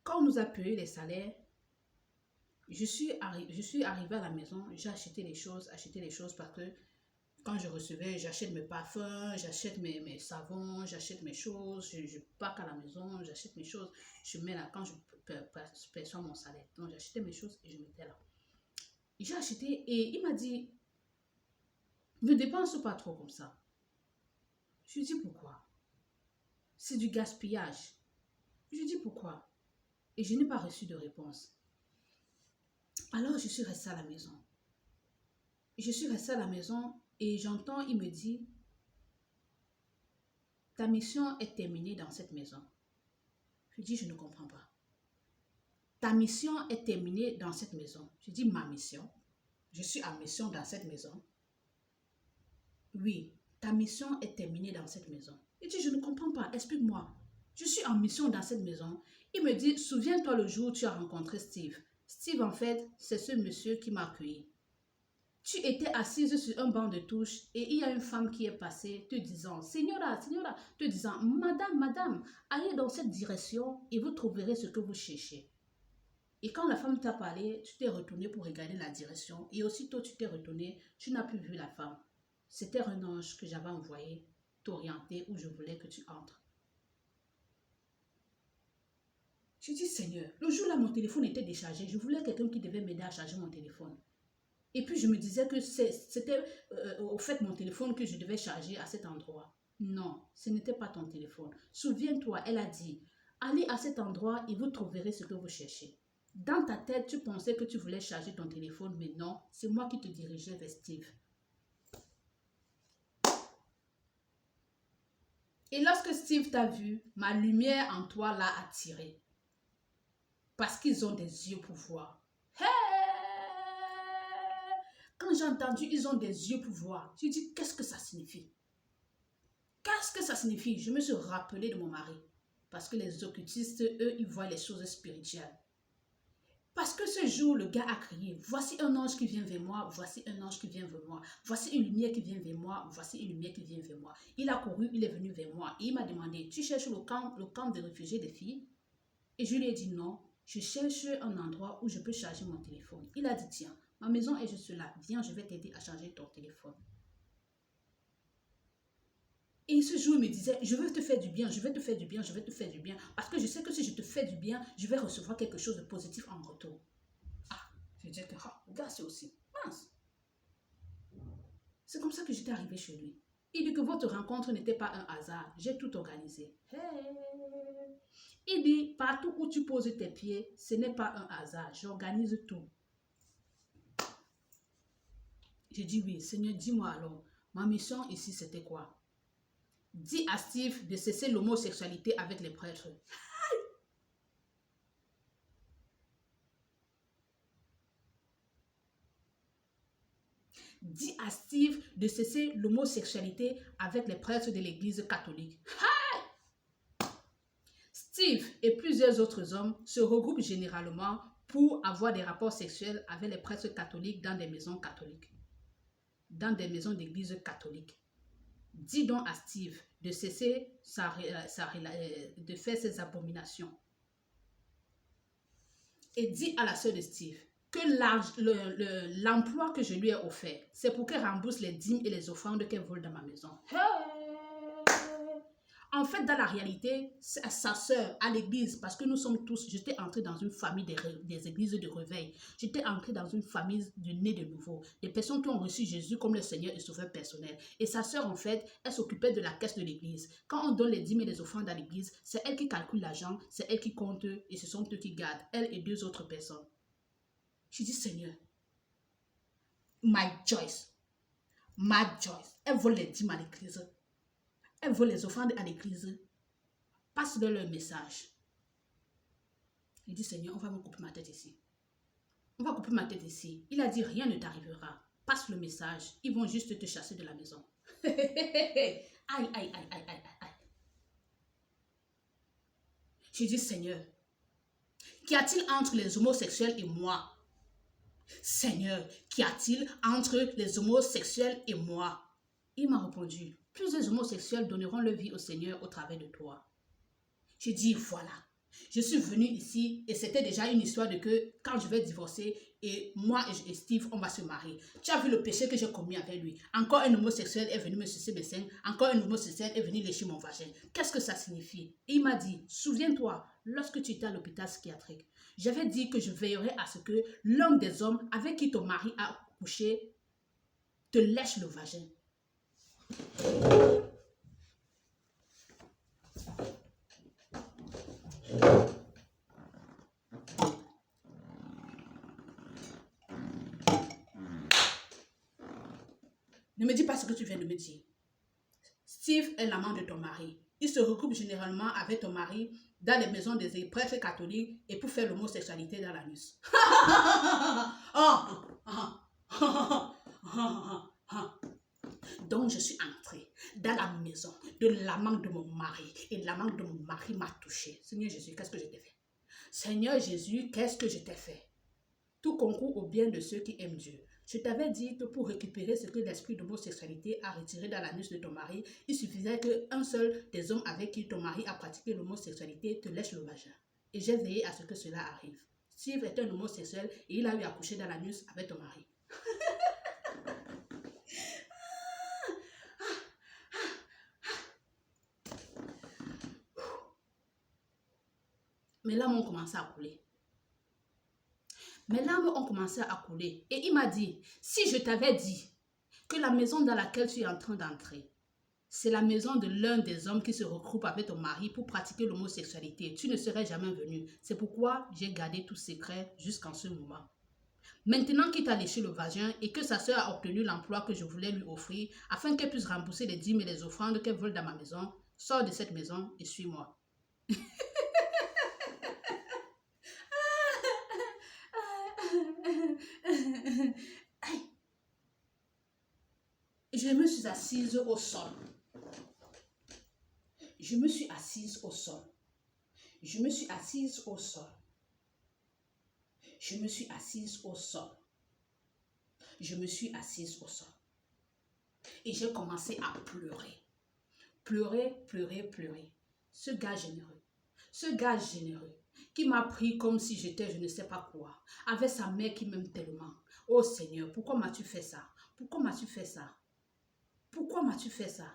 Quand on nous a payé les salaires, je suis arrivée à la maison, j'ai acheté les choses parce que quand je recevais, j'achète mes parfums, j'achète mes savons, j'achète mes choses, je pack à la maison, j'achète mes choses, je mets là quand je perçois mon salaire. Donc j'achetais mes choses et je mettais là. J'ai acheté et il m'a dit, ne dépense pas trop comme ça. Je lui dis pourquoi? C'est du gaspillage. Je lui dis pourquoi? Et je n'ai pas reçu de réponse. Alors je suis restée à la maison. Je suis restée à la maison et j'entends, il me dit, ta mission est terminée dans cette maison. Je dis, je ne comprends pas. Ta mission est terminée dans cette maison. Je dis, ma mission? Je suis en mission dans cette maison. Oui, ta mission est terminée dans cette maison. Il dit, je ne comprends pas, explique-moi. Je suis en mission dans cette maison. Il me dit, souviens-toi le jour où tu as rencontré Steve. Steve, en fait, c'est ce monsieur qui m'a accueilli. Tu étais assise sur un banc de touche et il y a une femme qui est passée te disant, Signora, Signora, te disant, Madame, Madame, allez dans cette direction et vous trouverez ce que vous cherchez. Et quand la femme t'a parlé, tu t'es retourné pour regarder la direction et aussitôt tu t'es retourné, tu n'as plus vu la femme. C'était un ange que j'avais envoyé t'orienter où je voulais que tu entres. Je dis, Seigneur, le jour-là, mon téléphone était déchargé. Je voulais quelqu'un qui devait m'aider à charger mon téléphone. Et puis, je me disais que c'était au fait mon téléphone que je devais charger à cet endroit. Non, ce n'était pas ton téléphone. Souviens-toi, elle a dit, allez à cet endroit et vous trouverez ce que vous cherchez. Dans ta tête, tu pensais que tu voulais charger ton téléphone, mais non, c'est moi qui te dirigeais vers Steve. Et lorsque Steve t'a vu, ma lumière en toi l'a attiré. Parce qu'ils ont des yeux pour voir. Hey! Quand j'ai entendu ils ont des yeux pour voir, j'ai dit qu'est-ce que ça signifie? Qu'est-ce que ça signifie? Je me suis rappelé de mon mari. Parce que les occultistes, eux, ils voient les choses spirituelles. Parce que ce jour, le gars a crié, voici un ange qui vient vers moi, voici un ange qui vient vers moi, voici une lumière qui vient vers moi, voici une lumière qui vient vers moi. Il a couru, il est venu vers moi et il m'a demandé, tu cherches le camp de réfugiés des filles? Et je lui ai dit non, je cherche un endroit où je peux charger mon téléphone. Il a dit, tiens, ma maison est juste là, viens, je vais t'aider à charger ton téléphone. Et ce jour, il me disait, je veux te faire du bien, je vais te faire du bien, je vais te faire du bien. Parce que je sais que si je te fais du bien, je vais recevoir quelque chose de positif en retour. Ah, je disais que, le gars, c'est aussi mince. C'est comme ça que j'étais arrivée chez lui. Il dit que votre rencontre n'était pas un hasard. J'ai tout organisé. Hey. Il dit, partout où tu poses tes pieds, ce n'est pas un hasard. J'organise tout. J'ai dit, oui, Seigneur, dis-moi alors, ma mission ici, c'était quoi? Dis à Steve de cesser l'homosexualité avec les prêtres. Dis à Steve de cesser l'homosexualité avec les prêtres de l'église catholique. Steve et plusieurs autres hommes se regroupent généralement pour avoir des rapports sexuels avec les prêtres catholiques dans des maisons catholiques, dans des maisons d'église catholiques. Dis donc à Steve de cesser de faire ces abominations. Et dis à la sœur de Steve que l'emploi que je lui ai offert, c'est pour qu'elle rembourse les dîmes et les offrandes qu'elle vole dans ma maison. En fait, dans la réalité, sa sœur à l'église, parce que nous sommes tous, j'étais entrée dans une famille des églises de réveil. J'étais entrée dans une famille de nés de nouveau. Des personnes qui ont reçu Jésus comme le Seigneur et Sauveur personnel. Et sa sœur, en fait, elle s'occupait de la caisse de l'église. Quand on donne les dîmes et les offrandes à l'église, c'est elle qui calcule l'argent, c'est elle qui compte et ce sont eux qui gardent, elle et 2 autres personnes. Je dis, Seigneur, my Joyce, elle vole les dîmes à l'église. Elle vole les offrandes à l'église. Passe-leur leur message. Il dit, Seigneur, on va me couper ma tête ici. On va couper ma tête ici. Il a dit, rien ne t'arrivera. Passe le message. Ils vont juste te chasser de la maison. Aïe, aïe, aïe, aïe, aïe, aïe. J'ai dit, Seigneur, qu'y a-t-il entre les homosexuels et moi? Seigneur, qu'y a-t-il entre les homosexuels et moi? Il m'a répondu, plusieurs homosexuels donneront leur vie au Seigneur au travers de toi. J'ai dit, voilà, je suis venue ici et c'était déjà une histoire de que quand je vais divorcer et moi et Steve, on va se marier. Tu as vu le péché que j'ai commis avec lui. Encore un homosexuel est venu me sucer mes seins. Encore un homosexuel est venu lécher mon vagin. Qu'est-ce que ça signifie? Et il m'a dit, souviens-toi, lorsque tu étais à l'hôpital psychiatrique, j'avais dit que je veillerais à ce que l'un des hommes avec qui ton mari a couché te lèche le vagin. Ne me dis pas ce que tu viens de me dire. Steve est l'amant de ton mari. Il se regroupe généralement avec ton mari dans les maisons des prêtres catholiques et pour faire l'homosexualité dans l'anus. Donc je suis entrée dans la maison de l'amant de mon mari et l'amant de mon mari m'a touché. Seigneur Jésus, qu'est-ce que je t'ai fait? Seigneur Jésus, qu'est-ce que je t'ai fait? Tout concourt au bien de ceux qui aiment Dieu. Je t'avais dit que pour récupérer ce que l'esprit d'homosexualité a retiré dans l'anus de ton mari, il suffisait qu'un seul des hommes avec qui ton mari a pratiqué l'homosexualité te lèche le vagin. Et j'ai veillé à ce que cela arrive. Steve est un homosexuel et il a eu à coucher dans l'anus avec ton mari. Mes larmes ont commencé à couler. Mes larmes ont commencé à couler. Et il m'a dit, si je t'avais dit que la maison dans laquelle tu es en train d'entrer, c'est la maison de l'un des hommes qui se regroupe avec ton mari pour pratiquer l'homosexualité, tu ne serais jamais venu. C'est pourquoi j'ai gardé tout secret jusqu'en ce moment. Maintenant qu'il t'a léché le vagin et que sa sœur a obtenu l'emploi que je voulais lui offrir afin qu'elle puisse rembourser les dîmes et les offrandes qu'elle vole dans ma maison, sors de cette maison et suis-moi. Je me suis assise au sol. Je me suis assise au sol. Je me suis assise au sol. Je me suis assise au sol. Je me suis assise au sol. Et j'ai commencé à pleurer. Pleurer, pleurer, pleurer. Ce gars généreux, qui m'a pris comme si j'étais je ne sais pas quoi, avec sa mère qui m'aime tellement. Oh Seigneur, pourquoi m'as-tu fait ça? Pourquoi m'as-tu fait ça? Pourquoi m'as-tu fait ça?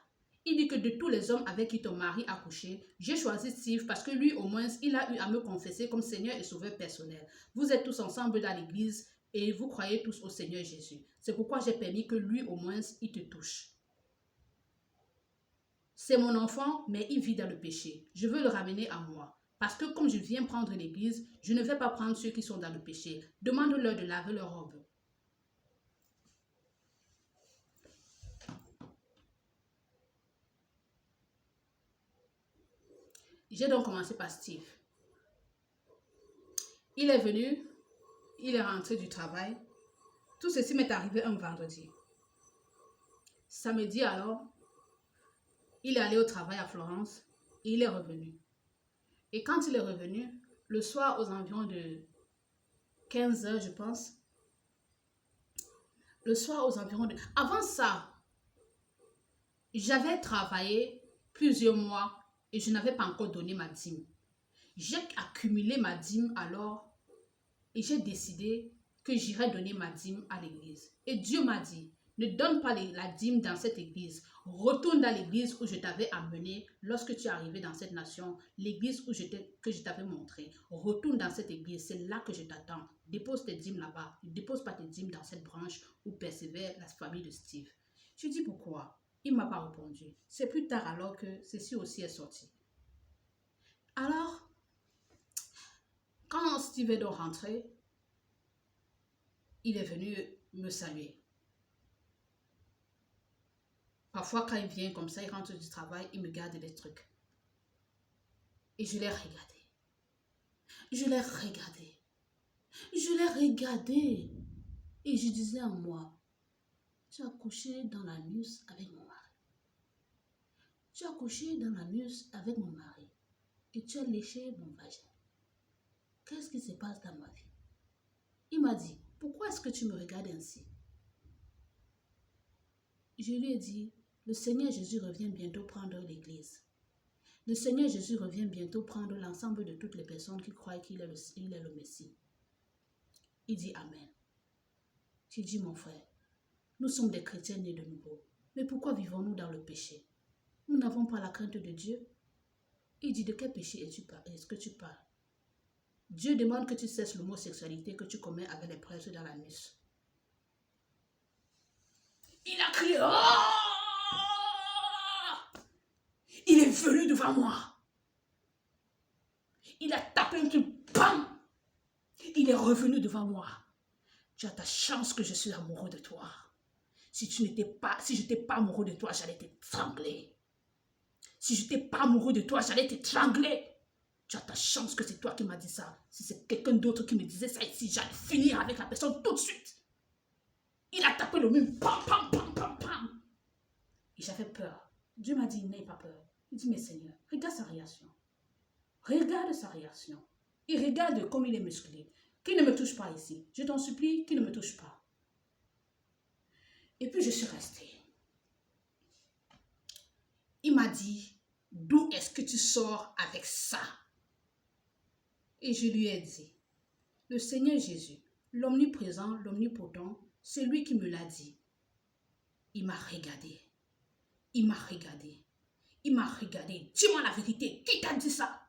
Il dit que de tous les hommes avec qui ton mari a couché, j'ai choisi Steve parce que lui, au moins, il a eu à me confesser comme Seigneur et Sauveur personnel. Vous êtes tous ensemble dans l'église et vous croyez tous au Seigneur Jésus. C'est pourquoi j'ai permis que lui, au moins, il te touche. C'est mon enfant, mais il vit dans le péché. Je veux le ramener à moi. Parce que comme je viens prendre l'église, je ne vais pas prendre ceux qui sont dans le péché. Demande-leur de laver leur robe. J'ai donc commencé par Steve. Il est venu, il est rentré du travail. Tout ceci m'est arrivé un vendredi. Samedi alors, il est allé au travail à Florence et il est revenu. Et quand il est revenu, le soir aux environs de 15 heures, je pense, le soir aux environs de... Avant ça, j'avais travaillé plusieurs mois et je n'avais pas encore donné ma dîme. J'ai accumulé ma dîme alors et j'ai décidé que j'irais donner ma dîme à l'église. Et Dieu m'a dit, ne donne pas la dîme dans cette église. Retourne dans l'église où je t'avais amené lorsque tu es arrivé dans cette nation, l'église que je t'avais montré. Retourne dans cette église, c'est là que je t'attends. Dépose tes dîmes là-bas. Ne dépose pas tes dîmes dans cette branche où persévère la famille de Steve. Je dis pourquoi? Il ne m'a pas répondu. C'est plus tard alors que ceci aussi est sorti. Alors, quand Steve est donc rentré, il est venu me saluer. Parfois, quand il vient comme ça, il rentre du travail, il me garde des trucs. Et je l'ai regardé. Je l'ai regardé. Je l'ai regardé. Et je disais en moi, tu as couché dans la nuit avec mon mari. Tu as couché dans la nuit avec mon mari. Et tu as léché mon vagin. Qu'est-ce qui se passe dans ma vie? Il m'a dit, pourquoi est-ce que tu me regardes ainsi? Je lui ai dit, le Seigneur Jésus revient bientôt prendre l'église. Le Seigneur Jésus revient bientôt prendre l'ensemble de toutes les personnes qui croient qu'il est le Messie. Il dit Amen. J'ai dit, mon frère, nous sommes des chrétiens nés de nouveau. Mais pourquoi vivons-nous dans le péché? Nous n'avons pas la crainte de Dieu. Il dit, de quel péché est-ce que tu parles? Dieu demande que tu cesses l'homosexualité que tu commets avec les prêtres dans la nuit. Il a crié, oh! Il est venu devant moi. Il a tapé un truc, bam! Il est revenu devant moi. Tu as ta chance que je suis amoureux de toi. Si je n'étais pas amoureux de toi, j'allais t'étrangler. Si je n'étais pas amoureux de toi, j'allais t'étrangler. Tu as ta chance que c'est toi qui m'as dit ça. Si c'est quelqu'un d'autre qui me disait ça ici, j'allais finir avec la personne tout de suite. Il a tapé le mur, pam, pam, pam, pam, pam. Et j'avais peur. Dieu m'a dit, n'aie pas peur. Il dit, mais Seigneur, regarde sa réaction. Regarde sa réaction. Et regarde comme il est musclé. Qu'il ne me touche pas ici. Je t'en supplie, qu'il ne me touche pas. Et puis je suis restée. Il m'a dit, d'où est-ce que tu sors avec ça? Et je lui ai dit, le Seigneur Jésus, l'omniprésent, l'omnipotent, c'est lui qui me l'a dit. Il m'a regardé. Il m'a regardé. Il m'a regardé. Dis-moi la vérité. Qui t'a dit ça?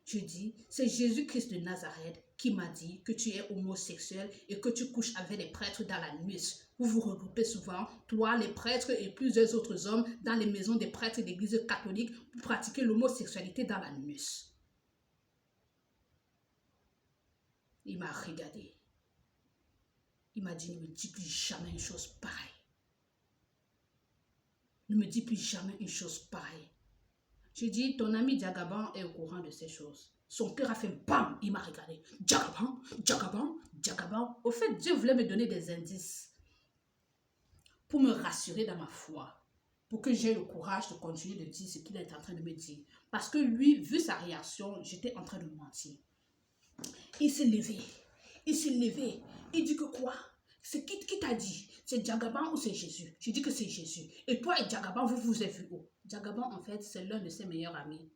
Je dis, c'est Jésus-Christ de Nazareth qui m'a dit que tu es homosexuel et que tu couches avec les prêtres dans la nuit. Vous vous regroupez souvent, toi, les prêtres et plusieurs autres hommes, dans les maisons des prêtres de l'église catholique pour pratiquer l'homosexualité dans la nuit. Il m'a regardé. Il m'a dit, ne me dis plus jamais une chose pareille. Ne me dis plus jamais une chose pareille. J'ai dit, ton ami Diagaban est au courant de ces choses. Son cœur a fait bam, il m'a regardé. Diagaban, Diagaban, Diagaban. Au fait, Dieu voulait me donner des indices pour me rassurer dans ma foi, pour que j'aie le courage de continuer de dire ce qu'il est en train de me dire. Parce que lui, vu sa réaction, j'étais en train de mentir. Il s'est levé. Il s'est levé. Il dit que quoi? C'est qui t'a dit? C'est Diagaban ou c'est Jésus? Je dis que c'est Jésus. Et toi et Diagaban, vous vous êtes vus où? Diagaban, en fait, c'est l'un de ses meilleurs amis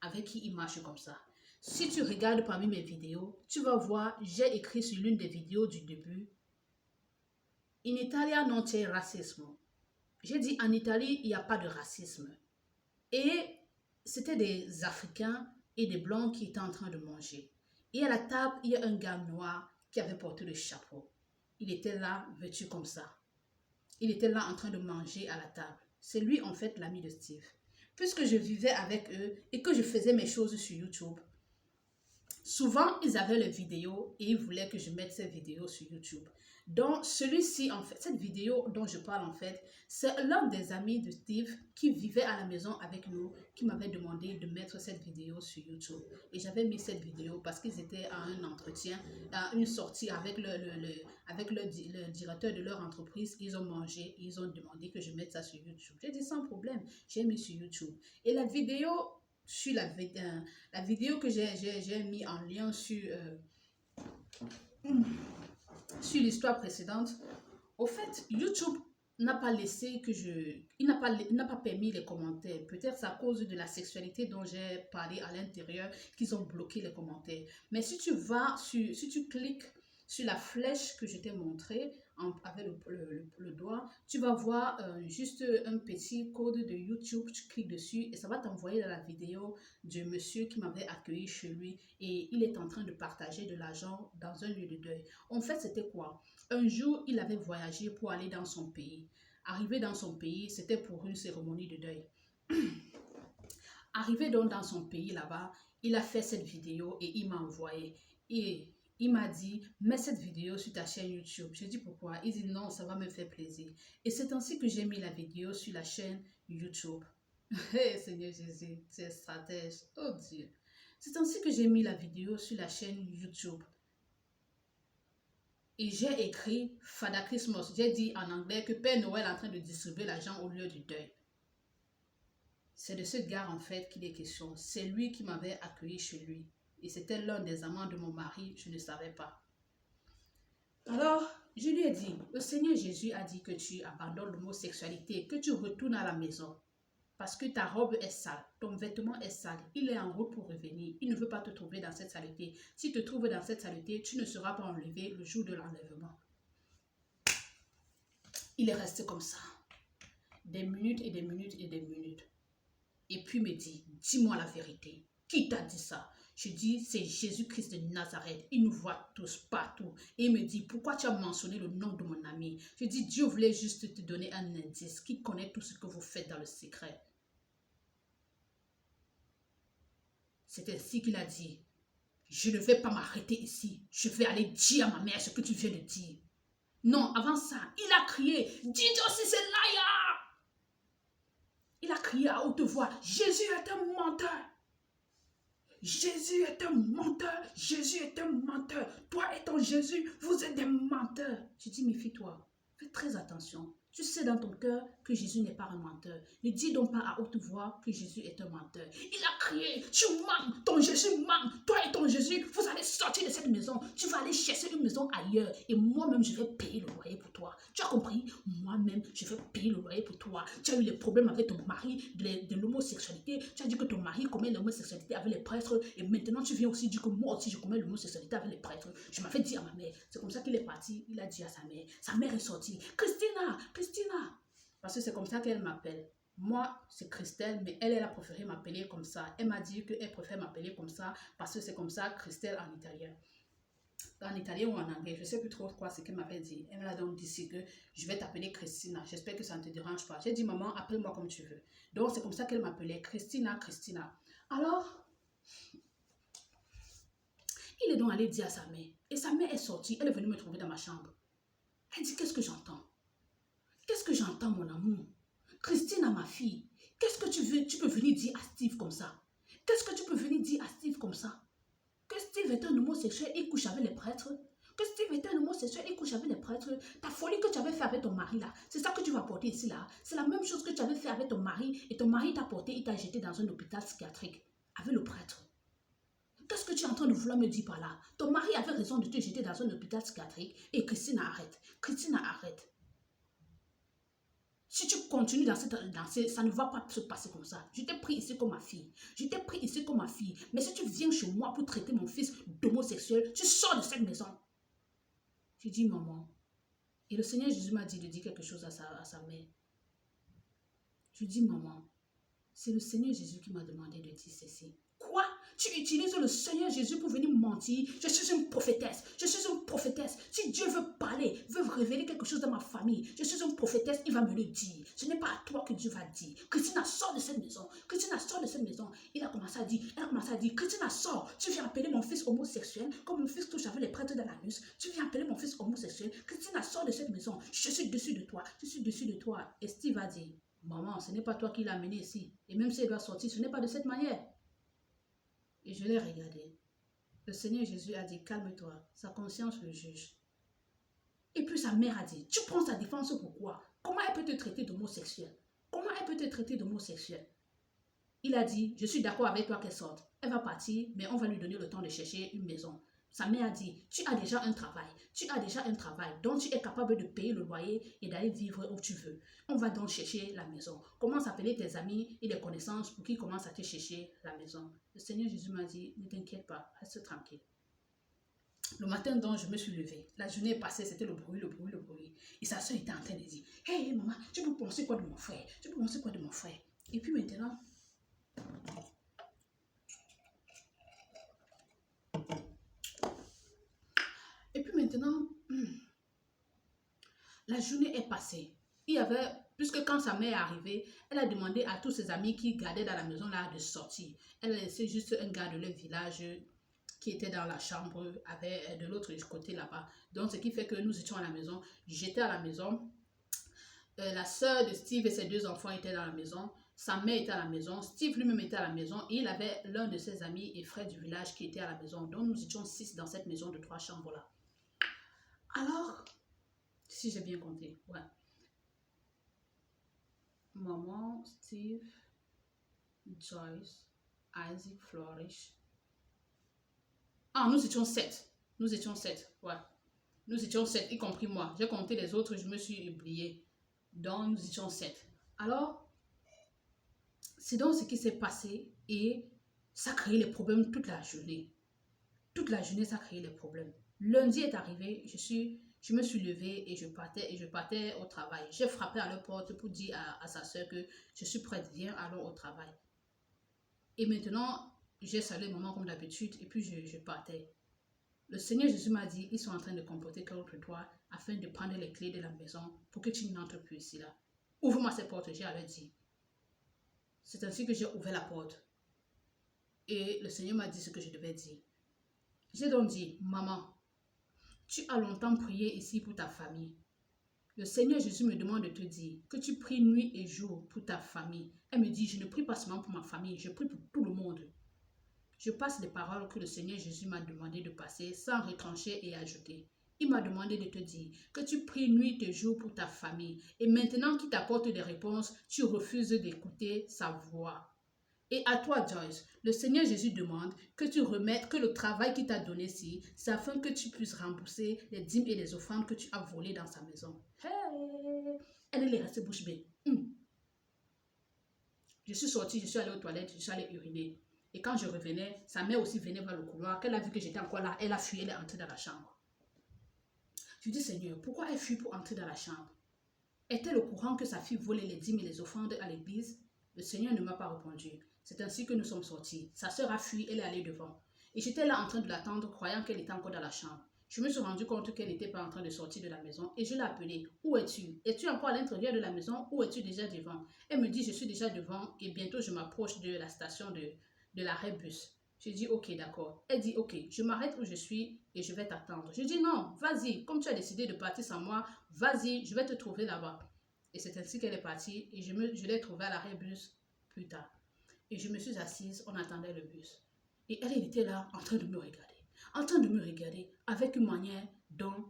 avec qui il marche comme ça. Si tu regardes parmi mes vidéos, tu vas voir, j'ai écrit sur l'une des vidéos du début, In Italia non c'è racismo. J'ai dit, en Italie, il n'y a pas de racisme. Et c'était des Africains et des Blancs qui étaient en train de manger. Et à la table, il y a un gars noir qui avait porté le chapeau. Il était là, vêtu comme ça. Il était là en train de manger à la table. C'est lui, en fait, l'ami de Steve. Puisque je vivais avec eux et que je faisais mes choses sur YouTube, Souvent, ils avaient les vidéos et ils voulaient que je mette ces vidéos sur YouTube. Donc, celui-ci, en fait, cette vidéo dont je parle, en fait, c'est l'un des amis de Steve qui vivait à la maison avec nous, qui m'avait demandé de mettre cette vidéo sur YouTube. Et j'avais mis cette vidéo parce qu'ils étaient à un entretien, à une sortie avec le directeur de leur entreprise. Ils ont mangé, ils ont demandé que je mette ça sur YouTube. J'ai dit sans problème, j'ai mis sur YouTube. Et la vidéo, sur la vidéo que j'ai mis en lien sur l'histoire précédente, au fait, YouTube n'a pas laissé que il n'a pas permis les commentaires. Peut-être c'est à cause de la sexualité dont j'ai parlé à l'intérieur qu'ils ont bloqué les commentaires. Mais si tu cliques sur la flèche que je t'ai montrée avec le doigt, tu vas voir juste un petit code de YouTube. Tu cliques dessus et ça va t'envoyer dans la vidéo du monsieur qui m'avait accueilli chez lui et il est en train de partager de l'argent dans un lieu de deuil. En fait, c'était quoi? Un jour, il avait voyagé pour aller dans son pays. Arrivé dans son pays, c'était pour une cérémonie de deuil. Arrivé donc dans son pays là-bas, il a fait cette vidéo et il m'a envoyé. Et il m'a dit, mets cette vidéo sur ta chaîne YouTube. Je dis pourquoi? Il dit non, ça va me faire plaisir. Et c'est ainsi que j'ai mis la vidéo sur la chaîne YouTube. Hey, Seigneur Jésus, tu es stratège. Oh Dieu. C'est ainsi que j'ai mis la vidéo sur la chaîne YouTube. Et j'ai écrit Father Christmas. J'ai dit en anglais que Père Noël est en train de distribuer l'argent au lieu du deuil. C'est de ce gars en fait qu'il est question. C'est lui qui m'avait accueilli chez lui. Et c'était l'un des amants de mon mari, je ne savais pas. Alors, je lui ai dit, le Seigneur Jésus a dit que tu abandonnes l'homosexualité, que tu retournes à la maison. Parce que ta robe est sale, ton vêtement est sale, il est en route pour revenir, il ne veut pas te trouver dans cette saleté. S'il te trouve dans cette saleté, tu ne seras pas enlevé le jour de l'enlèvement. Il est resté comme ça, des minutes et des minutes et des minutes. Et puis il me dit, dis-moi la vérité, qui t'a dit ça? Je dis, c'est Jésus-Christ de Nazareth, il nous voit tous partout. Et il me dit, pourquoi tu as mentionné le nom de mon ami? Je dis, Dieu voulait juste te donner un indice, qui connaît tout ce que vous faites dans le secret. C'est ainsi qu'il a dit, je ne vais pas m'arrêter ici, je vais aller dire à ma mère ce que tu viens de dire. Non, avant ça, il a crié, dis aussi c'est liar. Il a crié à haute voix, Jésus est un menteur. Jésus est un menteur, Jésus est un menteur. Toi et ton Jésus, vous êtes des menteurs. Je dis, méfie-toi, fais très attention. Tu sais dans ton cœur que Jésus n'est pas un menteur. Ne dis donc pas à haute voix que Jésus est un menteur. Il a crié, tu mens, ton Jésus ment. Toi et ton Jésus, vous allez sortir de cette maison. Tu vas aller chercher une maison ailleurs. Et moi-même, je vais payer le loyer pour toi. Tu as compris? Moi-même, je vais payer le loyer pour toi. Tu as eu des problèmes avec ton mari de l'homosexualité. Tu as dit que ton mari commet l'homosexualité avec les prêtres. Et maintenant, tu viens aussi dire que moi aussi, je commets l'homosexualité avec les prêtres. Je m'avais dit à ma mère. C'est comme ça qu'il est parti. Il a dit à sa mère. Sa mère est sortie. Christina, Christina. Parce que c'est comme ça qu'elle m'appelle. Moi, c'est Christelle, mais elle a préféré m'appeler comme ça. Elle m'a dit qu'elle préfère m'appeler comme ça parce que c'est comme ça, Christelle en italien. En italien ou en anglais, je ne sais plus trop quoi ce qu'elle m'avait dit. Elle m'a donc dit que je vais t'appeler Christina. J'espère que ça ne te dérange pas. J'ai dit, maman, appelle-moi comme tu veux. Donc, c'est comme ça qu'elle m'appelait Christina, Christina. Alors, il est donc allé dire à sa mère. Et sa mère est sortie. Elle est venue me trouver dans ma chambre. Elle dit, qu'est-ce que j'entends? Qu'est-ce que j'entends, mon amour? Christina, ma fille, qu'est-ce que tu veux? Tu peux venir dire à Steve comme ça? Qu'est-ce que tu peux venir dire à Steve comme ça? Que Steve est un homosexuel et couche avec les prêtres? Que Steve est un homosexuel et couche avec les prêtres? Ta folie que tu avais fait avec ton mari là, c'est ça que tu vas porter ici là? C'est la même chose que tu avais fait avec ton mari et ton mari t'a porté, il t'a jeté dans un hôpital psychiatrique avec le prêtre. Qu'est-ce que tu es en train de vouloir me dire par là? Ton mari avait raison de te jeter dans un hôpital psychiatrique et Christina arrête. Christina arrête. Si tu continues dans cette lancée, ça ne va pas se passer comme ça. Je t'ai pris ici comme ma fille. Je t'ai pris ici comme ma fille. Mais si tu viens chez moi pour traiter mon fils d'homosexuel, tu sors de cette maison. J'ai dit, maman. Et le Seigneur Jésus m'a dit de dire quelque chose à sa mère. Je dis, maman, c'est le Seigneur Jésus qui m'a demandé de dire ceci. Quoi? Tu utilises le Seigneur Jésus pour venir mentir? Je suis une prophétesse. Je suis une prophétesse. Si Dieu veut parler, veut révéler quelque chose dans ma famille, je suis une prophétesse, il va me le dire. Ce n'est pas à toi que Dieu va dire. Christina, sors de cette maison. Christina, sors de cette maison. Il a commencé à dire, elle a commencé à dire, Christina, sors. Tu viens appeler mon fils homosexuel, comme mon fils touche avec les prêtres dans l'anus. Tu viens appeler mon fils homosexuel. Christina, sors de cette maison. Je suis dessus de toi. Je suis dessus de toi. Et Steve a dit, maman, ce n'est pas toi qui l'as amené ici. Et même si elle doit sortir, ce n'est pas de cette manière. Et je l'ai regardé. Le Seigneur Jésus a dit, calme-toi, sa conscience le juge. Et puis sa mère a dit, tu prends sa défense pourquoi? Comment elle peut te traiter d'homosexuel? Comment elle peut te traiter d'homosexuel? Il a dit, je suis d'accord avec toi qu'elle sorte. Elle va partir, mais on va lui donner le temps de chercher une maison. Sa mère a dit, tu as déjà un travail. Tu as déjà un travail dont tu es capable de payer le loyer et d'aller vivre où tu veux. On va donc chercher la maison. Commence à appeler tes amis et les connaissances pour qu'ils commencent à te chercher la maison. Le Seigneur Jésus m'a dit, ne t'inquiète pas, reste tranquille. Le matin donc, je me suis levée. La journée est passée, c'était le bruit, le bruit, le bruit. Et sa soeur était en train de dire, hey maman, tu peux penser quoi de mon frère? Tu peux penser quoi de mon frère? Et puis maintenant, la journée est passée. Il y avait, puisque quand sa mère est arrivée, elle a demandé à tous ses amis qui gardaient dans la maison là de sortir. Elle a laissé juste un gars de leur village qui était dans la chambre avec de l'autre côté là-bas. Donc, ce qui fait que nous étions à la maison. J'étais à la maison. La sœur de Steve et ses deux enfants étaient dans la maison. Sa mère était à la maison. Steve lui-même était à la maison. Et il avait l'un de ses amis et frères du village qui était à la maison. Donc, nous étions 6 dans cette maison de 3 chambres là. Alors, si j'ai bien compté, ouais. Maman, Steve, Joyce, Isaac, Flourish. Ah, nous étions 7. Nous étions 7, ouais. Nous étions 7, y compris moi. J'ai compté les autres, je me suis oubliée. Donc, nous étions 7. Alors, c'est donc ce qui s'est passé et ça a créé les problèmes toute la journée. Toute la journée, ça a créé les problèmes. Lundi est arrivé, je me suis levée et je partais au travail. J'ai frappé à leur porte pour dire à sa soeur que je suis prête, viens, allons au travail. Et maintenant, j'ai salué maman comme d'habitude et puis je partais. Le Seigneur Jésus m'a dit, ils sont en train de comploter contre toi afin de prendre les clés de la maison pour que tu n'entres plus ici là. Ouvre-moi cette porte, j'ai à leur dire. C'est ainsi que j'ai ouvert la porte. Et le Seigneur m'a dit ce que je devais dire. J'ai donc dit, maman, tu as longtemps prié ici pour ta famille. Le Seigneur Jésus me demande de te dire que tu pries nuit et jour pour ta famille. Elle me dit, je ne prie pas seulement pour ma famille, je prie pour tout le monde. Je passe les paroles que le Seigneur Jésus m'a demandé de passer sans retrancher et ajouter. Il m'a demandé de te dire que tu pries nuit et jour pour ta famille. Et maintenant qu'il t'apporte des réponses, tu refuses d'écouter sa voix. Et à toi, Joyce, le Seigneur Jésus demande que tu remettes que le travail qu'il t'a donné ici, c'est afin que tu puisses rembourser les dîmes et les offrandes que tu as volées dans sa maison. Hey! Elle est restée bouche bée. Je suis sortie, je suis allée aux toilettes, je suis allée uriner. Et quand je revenais, sa mère aussi venait vers le couloir. Quand elle a vu que j'étais encore là, elle a fui, elle est entrée dans la chambre. Je dis, Seigneur, pourquoi elle fuit pour entrer dans la chambre? Est-elle au courant que sa fille volait les dîmes et les offrandes à l'église? Le Seigneur ne m'a pas répondu. C'est ainsi que nous sommes sortis. Sa sœur a fui, elle est allée devant. Et j'étais là en train de l'attendre, croyant qu'elle était encore dans la chambre. Je me suis rendu compte qu'elle n'était pas en train de sortir de la maison et je l'ai appelée. Où es-tu? Es-tu encore à l'intérieur de la maison ou es-tu déjà devant? Elle me dit, je suis déjà devant et bientôt je m'approche de la station de l'arrêt bus. Je dis, ok, d'accord. Elle dit, ok, je m'arrête où je suis et je vais t'attendre. Je dis, non, vas-y, comme tu as décidé de partir sans moi, vas-y, je vais te trouver là-bas. Et c'est ainsi qu'elle est partie et je l'ai trouvée à l'arrêt bus plus tard. Et je me suis assise, on attendait le bus. Et elle était là en train de me regarder. En train de me regarder avec une manière dont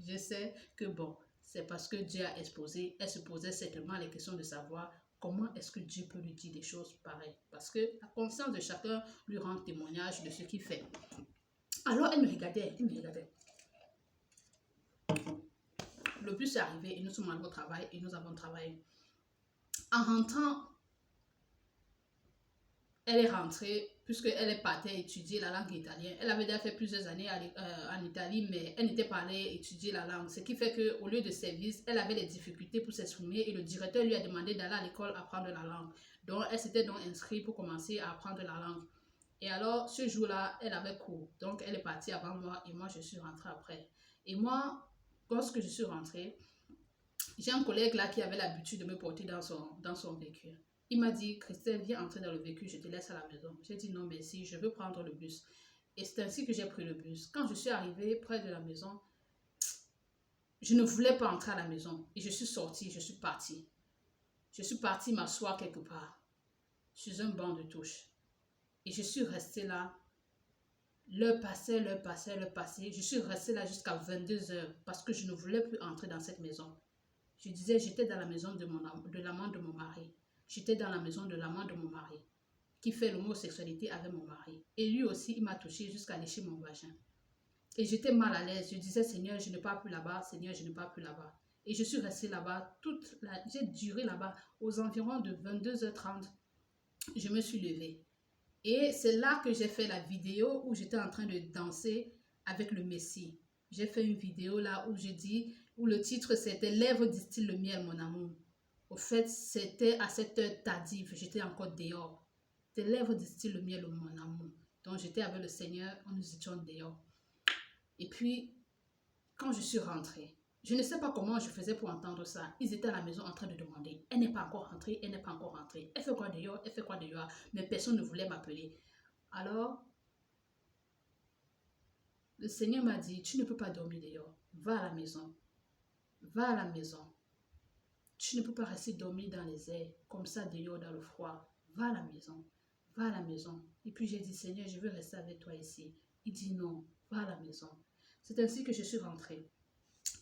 je sais que bon, c'est parce que Dieu a exposé. Elle se posait certainement les questions de savoir comment est-ce que Dieu peut lui dire des choses pareilles. Parce que la conscience de chacun lui rend témoignage de ce qu'il fait. Alors elle me regardait, Le bus est arrivé et nous sommes allés au travail et nous avons travaillé. En rentrant, elle est rentrée, puisqu'elle est partie étudier la langue italienne. Elle avait déjà fait plusieurs années en Italie, mais elle n'était pas allée étudier la langue. Ce qui fait qu'au lieu de service, elle avait des difficultés pour s'exprimer et le directeur lui a demandé d'aller à l'école apprendre la langue. Donc, elle s'était donc inscrite pour commencer à apprendre la langue. Et alors, ce jour-là, elle avait cours. Donc, elle est partie avant moi et moi, je suis rentrée après. Et moi, lorsque je suis rentrée, j'ai un collègue là qui avait l'habitude de me porter dans son véhicule. Il m'a dit, Christelle, viens entrer dans le véhicule, je te laisse à la maison. J'ai dit non, merci, je veux prendre le bus. Et c'est ainsi que j'ai pris le bus. Quand je suis arrivée près de la maison, je ne voulais pas entrer à la maison. Et je suis sortie, je suis partie. Je suis partie m'asseoir quelque part, sur un banc de touche. Et je suis restée là. L'heure passait, l'heure passait, l'heure passait. Je suis restée là jusqu'à 22 heures parce que je ne voulais plus entrer dans cette maison. Je disais, j'étais dans la maison de l'amant de mon mari. J'étais dans la maison de l'amant de mon mari, qui fait l'homosexualité avec mon mari. Et lui aussi, il m'a touché jusqu'à lécher mon vagin. Et j'étais mal à l'aise. Je disais, Seigneur, je ne pars plus là-bas. Seigneur, je ne pars plus là-bas. Et je suis restée là-bas j'ai duré là-bas aux environs de 22h30. Je me suis levée. Et c'est là que j'ai fait la vidéo où j'étais en train de danser avec le Messie. J'ai fait une vidéo là où j'ai dit, où le titre c'était Lèvres distillent le miel, mon amour. Au fait, c'était à cette heure tardive, j'étais encore dehors. Tes lèvres distillent le miel, mon amour. Donc j'étais avec le Seigneur, nous étions dehors. Et puis, quand je suis rentrée, je ne sais pas comment je faisais pour entendre ça. Ils étaient à la maison en train de demander. Elle n'est pas encore rentrée, elle n'est pas encore rentrée. Elle fait quoi dehors, elle fait quoi dehors. Mais personne ne voulait m'appeler. Alors, le Seigneur m'a dit, tu ne peux pas dormir dehors. Va à la maison. Va à la maison. Tu ne peux pas rester dormir dans les airs, comme ça dehors dans le froid. Va à la maison. Va à la maison. Et puis j'ai dit, Seigneur, je veux rester avec toi ici. Il dit non, va à la maison. C'est ainsi que je suis rentrée.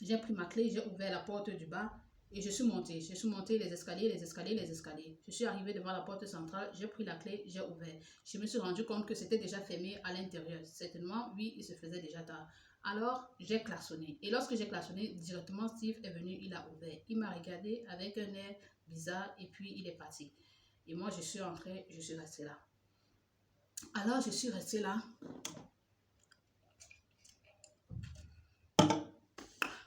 J'ai pris ma clé, j'ai ouvert la porte du bas et je suis montée. Je suis montée les escaliers, les escaliers, les escaliers. Je suis arrivée devant la porte centrale, j'ai pris la clé, j'ai ouvert. Je me suis rendu compte que c'était déjà fermé à l'intérieur. Certainement, oui, il se faisait déjà tard. Alors, j'ai klaxonné. Et lorsque j'ai klaxonné, directement, Steve est venu, il a ouvert. Il m'a regardé avec un air bizarre et puis il est parti. Et moi, je suis entrée, je suis restée là. Alors, je suis restée là.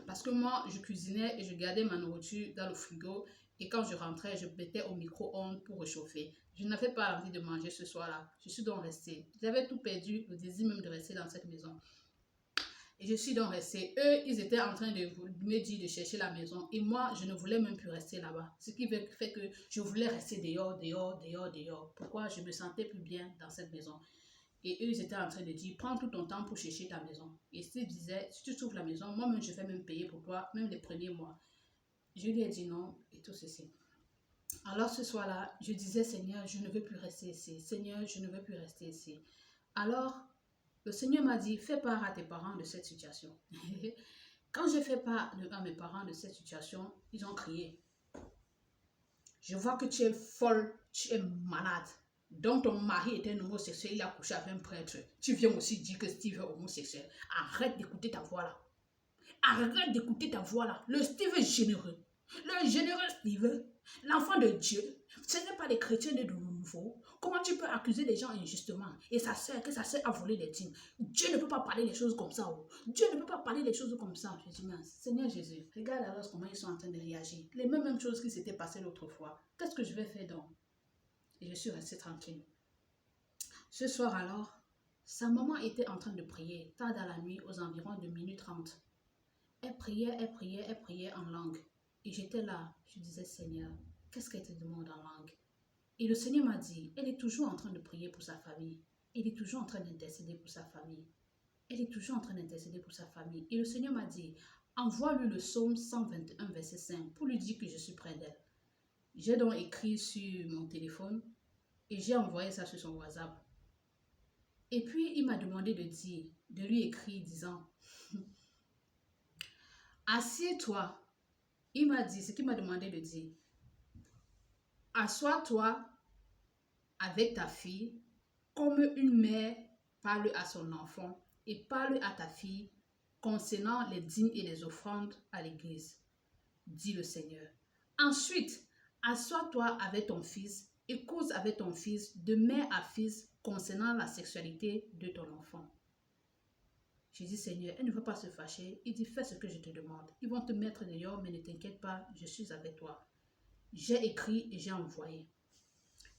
Parce que moi, je cuisinais et je gardais ma nourriture dans le frigo. Et quand je rentrais, je mettais au micro-ondes pour réchauffer. Je n'avais pas envie de manger ce soir-là. Je suis donc restée. J'avais tout perdu, le désir même de rester dans cette maison. Et je suis donc restée. Eux, ils étaient en train de me dire de chercher la maison. Et moi, je ne voulais même plus rester là-bas. Ce qui fait que je voulais rester dehors, dehors, dehors, dehors. Pourquoi je me sentais plus bien dans cette maison. Et eux, ils étaient en train de dire, prends tout ton temps pour chercher ta maison. Et Steve disait, si tu trouves la maison, moi-même, je vais même payer pour toi, même les premiers mois. Je lui ai dit non et tout ceci. Alors ce soir-là, je disais, Seigneur, je ne veux plus rester ici. Seigneur, je ne veux plus rester ici. Alors, le Seigneur m'a dit, fais part à tes parents de cette situation. Quand j'ai fait part à mes parents de cette situation, ils ont crié. Je vois que tu es folle, tu es malade. Donc ton mari était un homosexuel, il a couché avec un prêtre. Tu viens aussi dire que Steve est homosexuel. Arrête d'écouter ta voix là. Arrête d'écouter ta voix là. Le Steve est généreux. Le généreux Steve, l'enfant de Dieu, ce n'est pas les chrétiens de nouveau. Comment tu peux accuser les gens injustement et que sa sœur a volé les dîmes? Dieu ne peut pas parler les choses comme ça. Oh. Dieu ne peut pas parler les choses comme ça. Je dis, mais Seigneur Jésus, regarde alors comment ils sont en train de réagir. Les mêmes choses qui s'étaient passées l'autre fois. Qu'est-ce que je vais faire donc? Et je suis restée tranquille. Ce soir alors, sa maman était en train de prier, tard dans la nuit, aux environs de minuit 30. Elle priait, elle priait, elle priait en langue. Et j'étais là, je disais, Seigneur, qu'est-ce qu'elle te demande en langue? Et le Seigneur m'a dit, elle est toujours en train de prier pour sa famille. Elle est toujours en train d'intercéder pour sa famille. Elle est toujours en train d'intercéder pour sa famille. Et le Seigneur m'a dit, envoie-lui le psaume 121, verset 5, pour lui dire que je suis près d'elle. J'ai donc écrit sur mon téléphone et j'ai envoyé ça sur son WhatsApp. Et puis, il m'a demandé de lui écrire disant, assieds-toi. Il m'a dit, ce qu'il m'a demandé de dire, assois-toi avec ta fille comme une mère parle à son enfant et parle à ta fille concernant les dîmes et les offrandes à l'église, dit le Seigneur. Ensuite, assois-toi avec ton fils et cause avec ton fils de mère à fils concernant la sexualité de ton enfant. J'ai dit, Seigneur, elle ne veut pas se fâcher. Il dit, fais ce que je te demande. Ils vont te mettre dehors, mais ne t'inquiète pas, je suis avec toi. J'ai écrit et j'ai envoyé.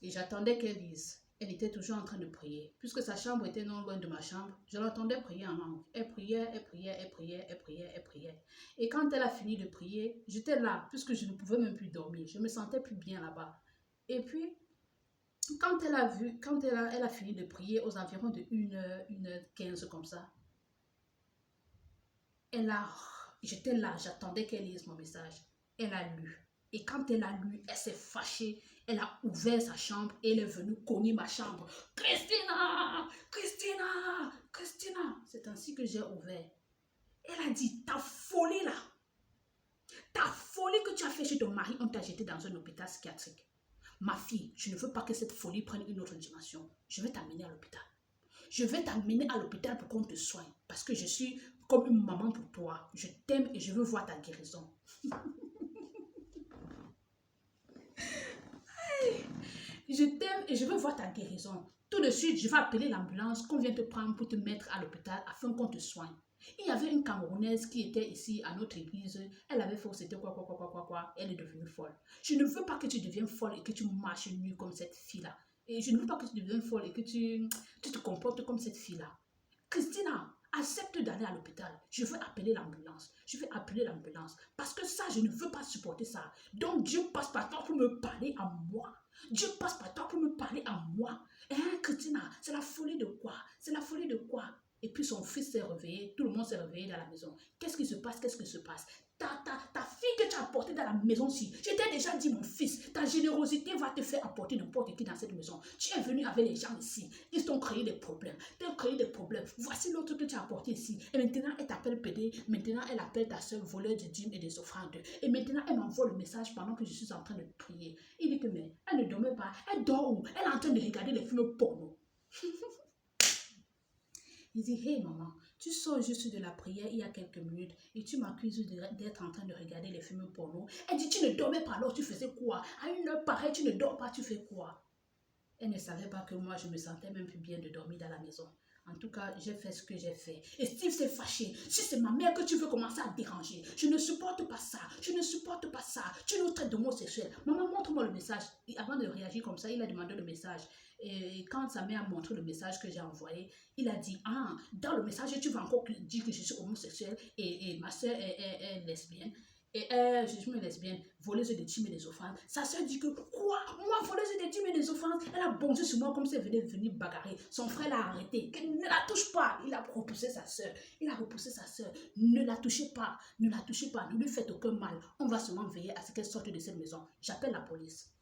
Et j'attendais qu'elle lise. Elle était toujours en train de prier. Puisque sa chambre était non loin de ma chambre, je l'entendais prier en langue. Elle priait, elle priait, elle priait, elle priait, elle priait. Et quand elle a fini de prier, j'étais là, puisque je ne pouvais même plus dormir. Je me sentais plus bien là-bas. Et puis, quand elle a fini de prier aux environs de 1h, 1h15 comme ça, j'étais là, j'attendais qu'elle lise mon message. Elle a lu. Et quand elle a lu, elle s'est fâchée. Elle a ouvert sa chambre et elle est venue cogner ma chambre. Christina, Christina, Christina. C'est ainsi que j'ai ouvert. Elle a dit, ta folie là, ta folie que tu as fait chez ton mari, on t'a jeté dans un hôpital psychiatrique. Ma fille, je ne veux pas que cette folie prenne une autre dimension. Je vais t'amener à l'hôpital. Je vais t'amener à l'hôpital pour qu'on te soigne. Parce que je suis comme une maman pour toi. Je t'aime et je veux voir ta guérison. Je t'aime et je veux voir ta guérison. Tout de suite, je vais appeler l'ambulance qu'on vient te prendre pour te mettre à l'hôpital afin qu'on te soigne. Il y avait une Camerounaise qui était ici à notre église. Elle avait fait, c'était quoi. Elle est devenue folle. Je ne veux pas que tu deviennes folle et que tu marches nue comme cette fille-là. Et je ne veux pas que tu deviennes folle et que tu te comportes comme cette fille-là. Christina, accepte d'aller à l'hôpital. Je veux appeler l'ambulance. Je vais appeler l'ambulance. Parce que ça, je ne veux pas supporter ça. Donc Dieu passe par toi pour me parler à moi. Dieu passe par toi pour me parler à moi. Hein, Christina, c'est la folie de quoi? C'est la folie de quoi? Et puis son fils s'est réveillé, tout le monde s'est réveillé dans la maison. Qu'est-ce qui se passe? Qu'est-ce qui se passe? Ta fille que tu as apportée dans la maison-ci, je t'ai déjà dit, mon fils, ta générosité va te faire apporter n'importe qui dans cette maison. Tu es venu avec les gens ici, ils t'ont créé des problèmes. Voici l'autre que tu as apporté ici. Et maintenant, elle t'appelle PD. Maintenant, elle appelle ta soeur voleur de dîmes et des offrandes. Et maintenant, elle m'envoie le message pendant que je suis en train de prier. Il dit que, mais elle ne dormait pas. Elle dort où? Elle est en train de regarder les films porno. Il dit, hey maman, tu sors juste de la prière il y a quelques minutes et tu m'accuses d'être en train de regarder les films porno. Elle dit, tu ne dormais pas alors tu faisais quoi? À une heure pareille, tu ne dors pas, tu fais quoi? Elle ne savait pas que moi, je me sentais même plus bien de dormir dans la maison. En tout cas, j'ai fait ce que j'ai fait. Et Steve s'est fâché. Si c'est ma mère que tu veux commencer à déranger, je ne supporte pas ça. Je ne supporte pas ça. Tu nous traites d'homosexuels. Maman, montre-moi le message. Et avant de réagir comme ça, il a demandé le message. Et quand sa mère a montré le message que j'ai envoyé, il a dit, ah, dans le message, tu vas encore dire que je suis homosexuel et ma soeur est lesbienne. Et je suis une lesbienne, voleuse de dîmes et des offrandes. Sa soeur dit que, quoi? Moi, voleuse de dîmes et des offrandes? Elle a bondi sur moi comme si elle venait venir bagarrer. Son frère l'a arrêté. Ne la touche pas. Il a repoussé sa soeur. Ne la touchez pas. Ne la touchez pas. Ne lui faites aucun mal. On va seulement veiller à ce qu'elle sorte de cette maison. J'appelle la police.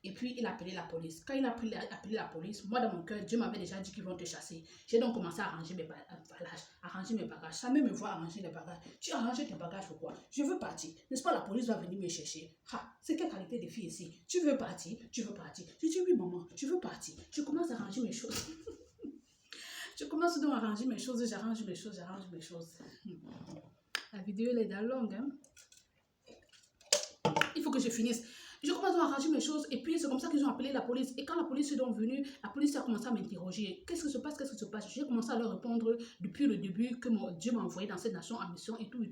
Et puis, il a appelé la police. Quand il a appelé la police, moi, dans mon cœur, Dieu m'avait déjà dit qu'ils vont te chasser. J'ai donc commencé à arranger mes bagages. Sa mère me voit arranger les bagages. Tu arranges tes bagages pour quoi? Je veux partir. N'est-ce pas, la police va venir me chercher. C'est quelle qualité de fille ici? Tu veux partir? Je dis, oui, maman, je veux partir. Je commence à arranger mes choses. J'arrange mes choses. La vidéo, elle est déjà longue, hein? Il faut que je finisse. Je commence à arranger mes choses et puis c'est comme ça qu'ils ont appelé la police. Et quand la police est donc venue, la police a commencé à m'interroger. Qu'est-ce qui se passe? J'ai commencé à leur répondre depuis le début que Dieu m'a envoyé dans cette nation en mission et tout.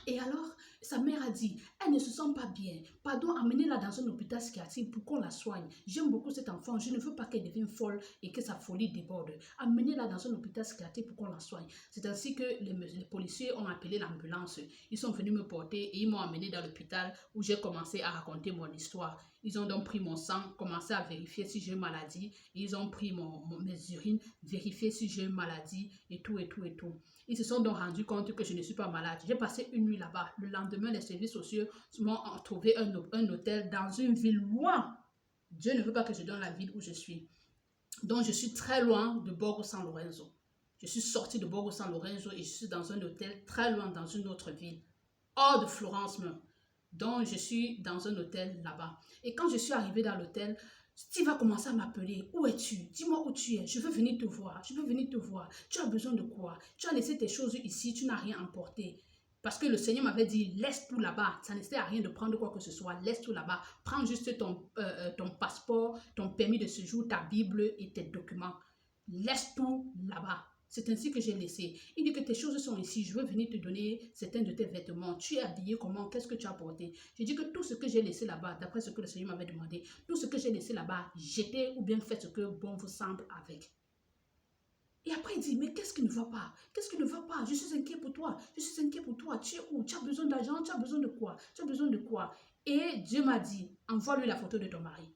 Et alors, sa mère a dit, elle ne se sent pas bien. Pardon, amenez-la dans un hôpital psychiatrique pour qu'on la soigne. J'aime beaucoup cet enfant. Je ne veux pas qu'elle devienne folle et que sa folie déborde. Amenez-la dans un hôpital psychiatrique pour qu'on la soigne. C'est ainsi que les policiers ont appelé l'ambulance. Ils sont venus me porter et ils m'ont amené dans l'hôpital où j'ai commencé à raconter mon histoire. Ils ont donc pris mon sang, commencé à vérifier si j'ai une maladie. Ils ont pris mes urines, vérifié si j'ai une maladie et tout. Ils se sont donc rendus compte que je ne suis pas malade. J'ai passé une nuit là-bas. Le lendemain, les services sociaux m'ont trouvé un hôtel dans une ville loin. Dieu ne veut pas que je donne la ville où je suis. Donc, je suis très loin de Borgo San Lorenzo. Je suis sortie de Borgo San Lorenzo et je suis dans un hôtel très loin dans une autre ville. Hors de Florence même. Donc, je suis dans un hôtel là-bas. Et quand je suis arrivée dans l'hôtel, Steve va commencer à m'appeler. Où es-tu? Dis-moi où tu es. Je veux venir te voir. Tu as besoin de quoi? Tu as laissé tes choses ici. Tu n'as rien emporté. Parce que le Seigneur m'avait dit, laisse tout là-bas. Ça ne sert à rien de prendre quoi que ce soit. Laisse tout là-bas. Prends juste ton passeport, ton permis de séjour, ta Bible et tes documents. Laisse tout là-bas. C'est ainsi que j'ai laissé. Il dit que tes choses sont ici. Je veux venir te donner certains de tes vêtements. Tu es habillé comment? Qu'est-ce que tu as porté? J'ai dit que tout ce que j'ai laissé là-bas, d'après ce que le Seigneur m'avait demandé, tout ce que j'ai laissé là-bas, jetez ou bien faites ce que bon vous semble avec. Et après, il dit, mais qu'est-ce qui ne va pas? Qu'est-ce qui ne va pas? Je suis inquiet pour toi. Je suis inquiet pour toi. Tu es où? Tu as besoin d'argent? Tu as besoin de quoi? Tu as besoin de quoi? Et Dieu m'a dit, envoie-lui la photo de ton mari.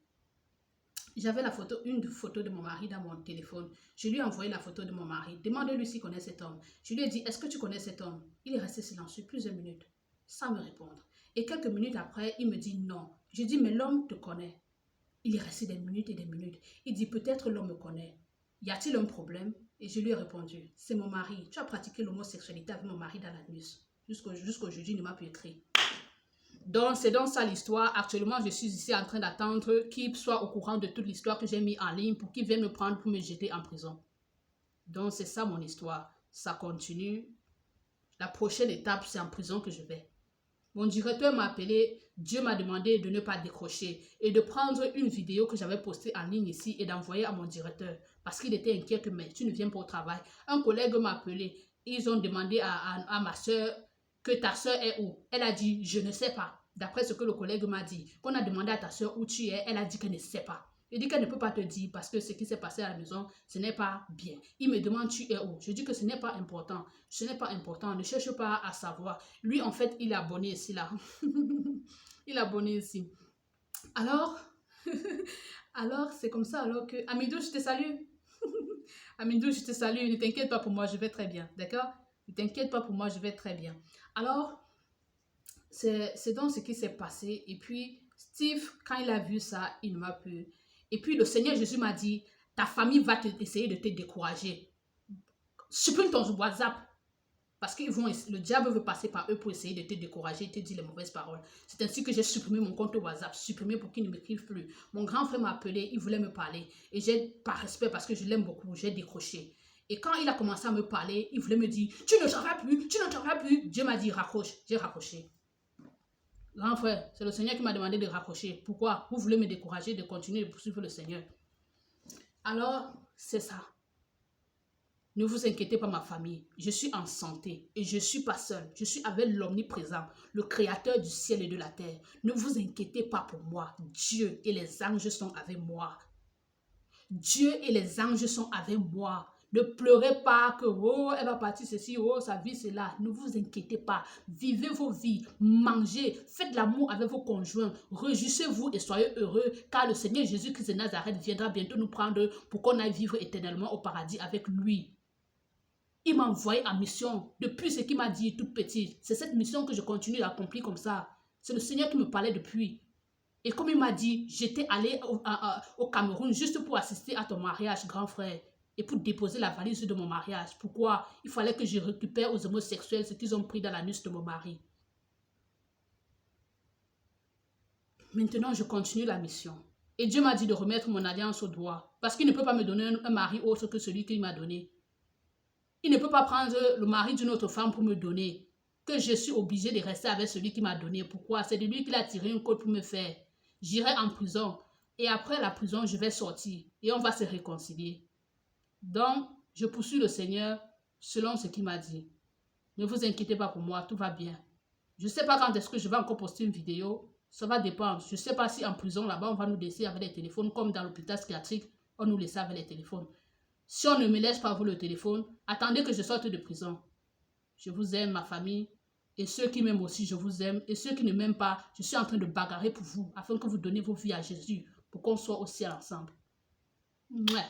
J'avais une photo de mon mari dans mon téléphone. Je lui ai envoyé la photo de mon mari. Demande-lui s'il connaît cet homme. Je lui ai dit, est-ce que tu connais cet homme? Il est resté silencieux plusieurs minutes, sans me répondre. Et quelques minutes après, il me dit non. Je dis, mais l'homme te connaît. Il est resté des minutes et des minutes. Il dit, peut-être l'homme me connaît. Y a-t-il un problème? Et je lui ai répondu, c'est mon mari. Tu as pratiqué l'homosexualité avec mon mari dans la nuit. Jusqu'aujourd'hui, il ne m'a plus écrit. Donc, c'est donc ça l'histoire. Actuellement, je suis ici en train d'attendre qu'il soit au courant de toute l'histoire que j'ai mis en ligne pour qu'il vienne me prendre pour me jeter en prison. Donc, c'est ça mon histoire. Ça continue. La prochaine étape, c'est en prison que je vais. Mon directeur m'a appelé. Dieu m'a demandé de ne pas décrocher et de prendre une vidéo que j'avais postée en ligne ici et d'envoyer à mon directeur parce qu'il était inquiet que mais tu ne viens pas au travail. Un collègue m'a appelé. Ils ont demandé à ma soeur que ta soeur est où? Elle a dit, je ne sais pas. D'après ce que le collègue m'a dit, qu'on a demandé à ta soeur où tu es, elle a dit qu'elle ne sait pas. Il dit qu'elle ne peut pas te dire parce que ce qui s'est passé à la maison, ce n'est pas bien. Il me demande tu es où? Je dis que ce n'est pas important. Ce n'est pas important. Ne cherche pas à savoir. Lui, en fait, il est abonné ici, là. Il est abonné ici. Alors, c'est comme ça. Alors que, Amidou, je te salue. Amidou, je te salue. Ne t'inquiète pas pour moi, je vais très bien. D'accord? Ne t'inquiète pas pour moi, je vais très bien. Alors, c'est donc ce qui s'est passé. Et puis, Steve, quand il a vu ça, il ne m'a plus. Et puis, le Seigneur Jésus m'a dit, ta famille va essayer de te décourager. Supprime ton WhatsApp. Parce que le diable veut passer par eux pour essayer de te décourager et te dire les mauvaises paroles. C'est ainsi que j'ai supprimé mon compte WhatsApp, supprimé pour qu'il ne m'écrive plus. Mon grand frère m'a appelé, il voulait me parler. Et j'ai, par respect, parce que je l'aime beaucoup, j'ai décroché. Et quand il a commencé à me parler, il voulait me dire, tu ne travailles plus, tu ne travailles plus. Dieu m'a dit, raccroche. J'ai raccroché. Grand frère, c'est le Seigneur qui m'a demandé de raccrocher. Pourquoi? Vous voulez me décourager de continuer de poursuivre le Seigneur. Alors, c'est ça. Ne vous inquiétez pas, ma famille. Je suis en santé et je ne suis pas seule. Je suis avec l'omniprésent, le créateur du ciel et de la terre. Ne vous inquiétez pas pour moi. Dieu et les anges sont avec moi. Dieu et les anges sont avec moi. Ne pleurez pas que, oh, elle va partir ceci, oh, sa vie, c'est là. Ne vous inquiétez pas. Vivez vos vies, mangez, faites l'amour avec vos conjoints. Réjouissez-vous et soyez heureux, car le Seigneur Jésus-Christ de Nazareth viendra bientôt nous prendre pour qu'on aille vivre éternellement au paradis avec lui. Il m'a envoyé en mission depuis ce qu'il m'a dit toute petite. C'est cette mission que je continue d'accomplir comme ça. C'est le Seigneur qui me parlait depuis. Et comme il m'a dit, j'étais allé au Cameroun juste pour assister à ton mariage, grand frère. Et pour déposer la valise de mon mariage. Pourquoi? Il fallait que je récupère aux homosexuels ce qu'ils ont pris dans la nuit de mon mari. Maintenant, je continue la mission. Et Dieu m'a dit de remettre mon alliance au doigt. Parce qu'il ne peut pas me donner un mari autre que celui qu'il m'a donné. Il ne peut pas prendre le mari d'une autre femme pour me donner. Que je suis obligée de rester avec celui qui m'a donné. Pourquoi? C'est de lui qu'il a tiré une côte pour me faire. J'irai en prison. Et après la prison, je vais sortir. Et on va se réconcilier. Donc, je poursuis le Seigneur selon ce qu'il m'a dit. Ne vous inquiétez pas pour moi, tout va bien. Je ne sais pas quand est-ce que je vais encore poster une vidéo. Ça va dépendre. Je ne sais pas si en prison, là-bas, on va nous laisser avec les téléphones, comme dans l'hôpital psychiatrique, on nous laisse avec les téléphones. Si on ne me laisse pas vous le téléphone, attendez que je sorte de prison. Je vous aime, ma famille. Et ceux qui m'aiment aussi, je vous aime. Et ceux qui ne m'aiment pas, je suis en train de bagarrer pour vous, afin que vous donniez vos vies à Jésus, pour qu'on soit au ciel ensemble. Mouais.